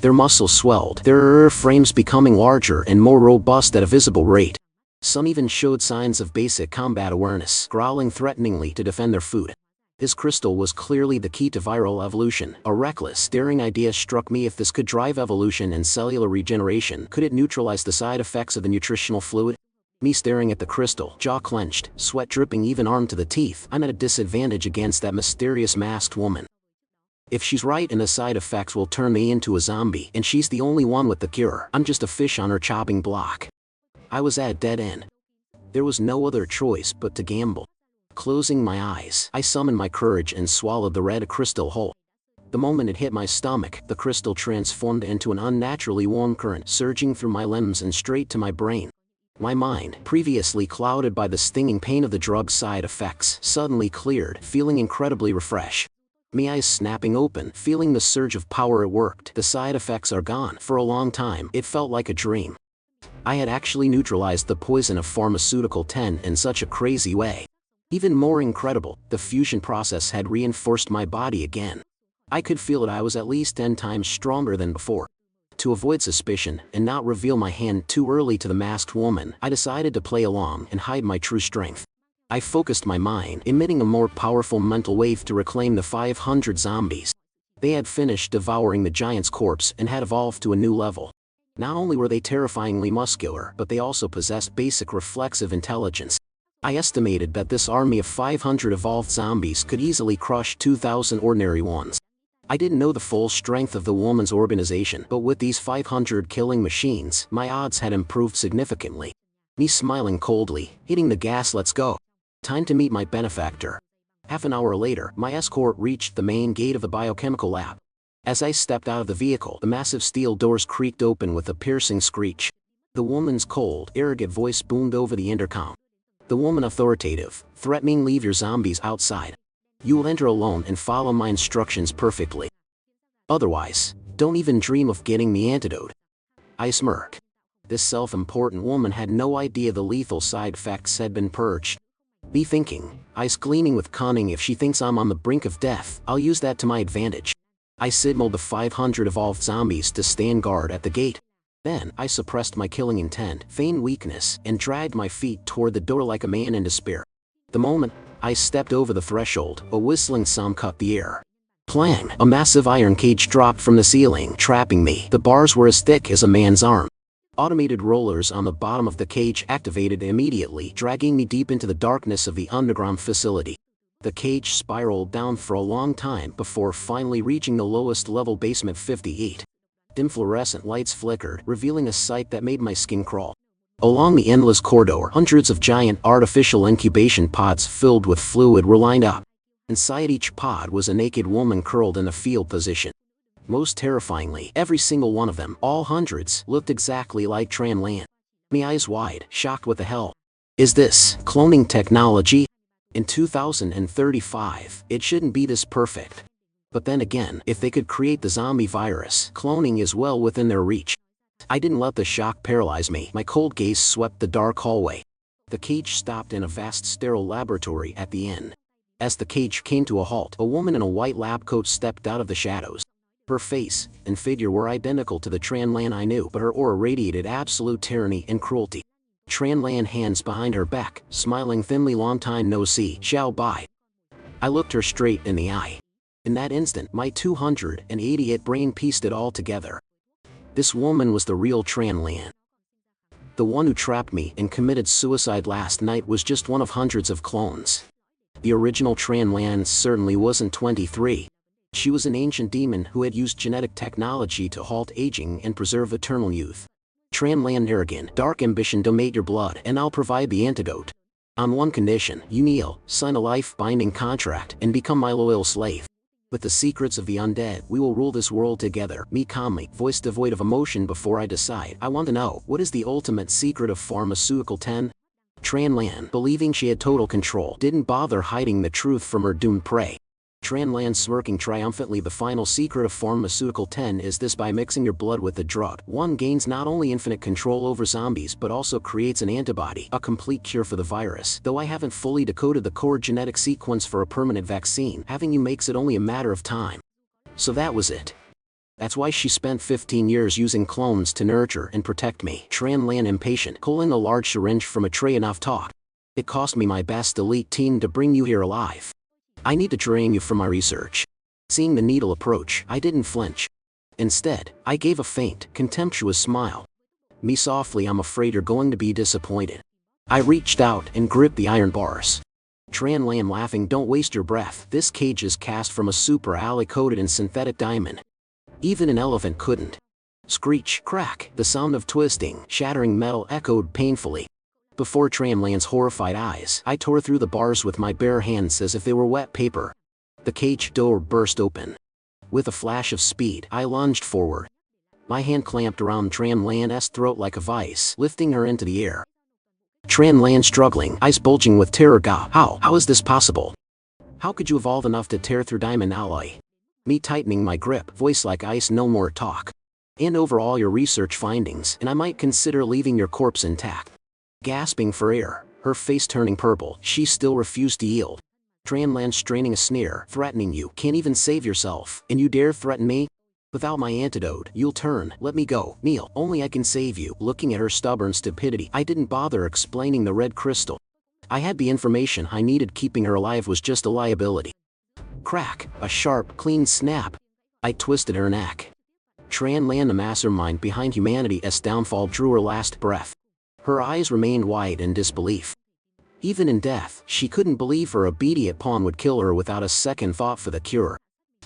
Speaker 1: Their muscles swelled, their frames becoming larger and more robust at a visible rate. Some even showed signs of basic combat awareness, growling threateningly to defend their food. This crystal was clearly the key to viral evolution. A reckless, daring idea struck me. If this could drive evolution and cellular regeneration, could it neutralize the side effects of the nutritional fluid? Me staring at the crystal, jaw clenched, sweat dripping, even armed to the teeth, I'm at a disadvantage against that mysterious masked woman. If she's right and the side effects will turn me into a zombie, and she's the only one with the cure, I'm just a fish on her chopping block. I was at a dead end. There was no other choice but to gamble. Closing my eyes, I summoned my courage and swallowed the red crystal whole. The moment it hit my stomach, the crystal transformed into an unnaturally warm current, surging through my limbs and straight to my brain. My mind, previously clouded by the stinging pain of the drug's side effects, suddenly cleared, feeling incredibly refreshed. My eyes snapping open, feeling the surge of power. It worked. The side effects are gone. For a long time, it felt like a dream. I had actually neutralized the poison of pharmaceutical 10 in such a crazy way. Even more incredible, the fusion process had reinforced my body again. I could feel it. I was at least 10 times stronger than before. To avoid suspicion and not reveal my hand too early to the masked woman, I decided to play along and hide my true strength. I focused my mind, emitting a more powerful mental wave to reclaim the 500 zombies. They had finished devouring the giant's corpse and had evolved to a new level. Not only were they terrifyingly muscular, but they also possessed basic reflexive intelligence. I estimated that this army of 500 evolved zombies could easily crush 2,000 ordinary ones. I didn't know the full strength of the woman's organization, but with these 500 killing machines, my odds had improved significantly. Me smiling coldly, hitting the gas. Let's go. Time to meet my benefactor. Half an hour later, my escort reached the main gate of the biochemical lab. As I stepped out of the vehicle, the massive steel doors creaked open with a piercing screech. The woman's cold, arrogant voice boomed over the intercom. The woman authoritative, threatening, leave your zombies outside. You will enter alone and follow my instructions perfectly. Otherwise, don't even dream of getting the antidote. I smirked. This self-important woman had no idea the lethal side effects had been purged. Me thinking, eyes gleaming with cunning, if she thinks I'm on the brink of death, I'll use that to my advantage. I signaled the 500 evolved zombies to stand guard at the gate. Then, I suppressed my killing intent, feigned weakness, and dragged my feet toward the door like a man in despair. The moment I stepped over the threshold, a whistling sound cut the air. Clang! A massive iron cage dropped from the ceiling, trapping me. The bars were as thick as a man's arm. Automated rollers on the bottom of the cage activated immediately, dragging me deep into the darkness of the underground facility. The cage spiraled down for a long time before finally reaching the lowest level, basement 58. Dim fluorescent lights flickered, revealing a sight that made my skin crawl. Along the endless corridor, hundreds of giant artificial incubation pods filled with fluid were lined up. Inside each pod was a naked woman curled in a fetal position. Most terrifyingly, every single one of them, all hundreds, looked exactly like Tran Lan. My eyes wide, shocked. What the hell is this cloning technology? In 2035, it shouldn't be this perfect. But then again, if they could create the zombie virus, cloning is well within their reach. I didn't let the shock paralyze me. My cold gaze swept the dark hallway. The cage stopped in a vast sterile laboratory at the end. As the cage came to a halt, a woman in a white lab coat stepped out of the shadows. Her face and figure were identical to the Tran Lan I knew, but her aura radiated absolute tyranny and cruelty. Tran Lan, hands behind her back, smiling thinly. Long time no see, Xiao Bai. I looked her straight in the eye. In that instant, my 288 brain pieced it all together. This woman was the real Tran Lan. The one who trapped me and committed suicide last night was just one of hundreds of clones. The original Tran Lan certainly wasn't 23. She was an ancient demon who had used genetic technology to halt aging and preserve eternal youth. Tran Lan Narragan, dark ambition, donate your blood and I'll provide the antidote. On one condition, you kneel, sign a life-binding contract, and become my loyal slave. With the secrets of the undead, we will rule this world together. Me calmly, voice devoid of emotion. Before I decide, I want to know, what is the ultimate secret of Pharmaceutical 10? Tran Lan, believing she had total control, didn't bother hiding the truth from her doomed prey. Tran Lan, smirking triumphantly, the final secret of Pharmaceutical 10 is this: by mixing your blood with the drug, one gains not only infinite control over zombies but also creates an antibody, a complete cure for the virus. Though I haven't fully decoded the core genetic sequence for a permanent vaccine, having you makes it only a matter of time. So that was it. That's why she spent 15 years using clones to nurture and protect me. Tran Lan, impatient, pulling a large syringe from a tray. Enough talk. It cost me my best elite team to bring you here alive. I need to drain you from my research. Seeing the needle approach, I didn't flinch. Instead, I gave a faint, contemptuous smile. Me softly, I'm afraid you're going to be disappointed. I reached out and gripped the iron bars. Tran Lan, laughing, don't waste your breath. This cage is cast from a super alloy coated in synthetic diamond. Even an elephant couldn't. Screech, crack, the sound of twisting, shattering metal echoed painfully. Before Tran Lan's horrified eyes, I tore through the bars with my bare hands as if they were wet paper. The cage door burst open. With a flash of speed, I lunged forward. My hand clamped around Tran Lan's throat like a vice, lifting her into the air. Tran Lan, struggling, eyes bulging with terror. How is this possible? How could you evolve enough to tear through diamond alloy? Me tightening my grip, voice like ice, no more talk. Hand over all your research findings, and I might consider leaving your corpse intact. Gasping for air, her face turning purple, she still refused to yield. Tran Lan, straining a sneer, threatening, you can't even save yourself, and you dare threaten me? Without my antidote, you'll turn. Let me go. Kneel, only I can save you. Looking at her stubborn stupidity, I didn't bother explaining the red crystal. I had the information I needed. Keeping her alive was just a liability. Crack, a sharp, clean snap. I twisted her neck. Tran Lan, the mastermind behind humanity's downfall, drew her last breath. Her eyes remained wide in disbelief. Even in death, she couldn't believe her obedient pawn would kill her without a second thought for the cure.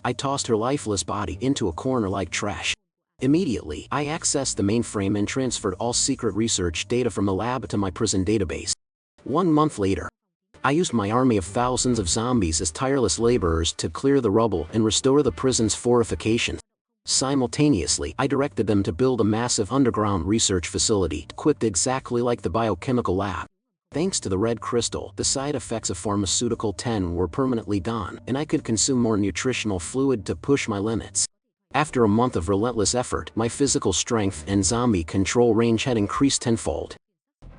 Speaker 1: I tossed her lifeless body into a corner like trash. Immediately, I accessed the mainframe and transferred all secret research data from the lab to my prison database. 1 month later, I used my army of thousands of zombies as tireless laborers to clear the rubble and restore the prison's fortifications. Simultaneously, I directed them to build a massive underground research facility, equipped exactly like the biochemical lab. Thanks to the red crystal, the side effects of Pharmaceutical 10 were permanently gone, and I could consume more nutritional fluid to push my limits. After a month of relentless effort, my physical strength and zombie control range had increased tenfold.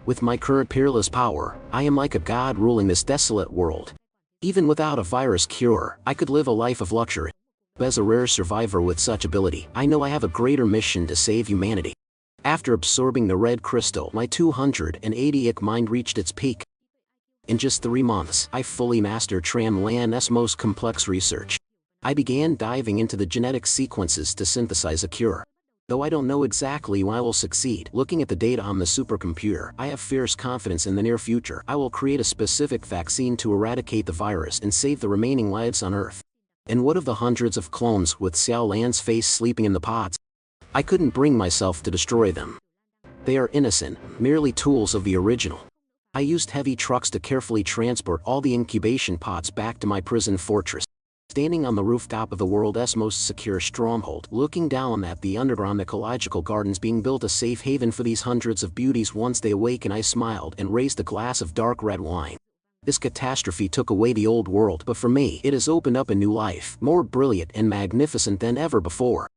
Speaker 1: With my current peerless power, I am like a god ruling this desolate world. Even without a virus cure, I could live a life of luxury. As a rare survivor with such ability, I know I have a greater mission to save humanity. After absorbing the red crystal, my 280 mind reached its peak. In just 3 months, I fully mastered Tran Lan's most complex research. I began diving into the genetic sequences to synthesize a cure. Though I don't know exactly when I will succeed, looking at the data on the supercomputer, I have fierce confidence in the near future. I will create a specific vaccine to eradicate the virus and save the remaining lives on Earth. And what of the hundreds of clones with Xiao Lan's face sleeping in the pods? I couldn't bring myself to destroy them. They are innocent, merely tools of the original. I used heavy trucks to carefully transport all the incubation pods back to my prison fortress. Standing on the rooftop of the world's most secure stronghold, looking down at the underground ecological gardens being built, a safe haven for these hundreds of beauties. Once they awaken, I smiled and raised a glass of dark red wine. This catastrophe took away the old world, but for me, it has opened up a new life, more brilliant and magnificent than ever before.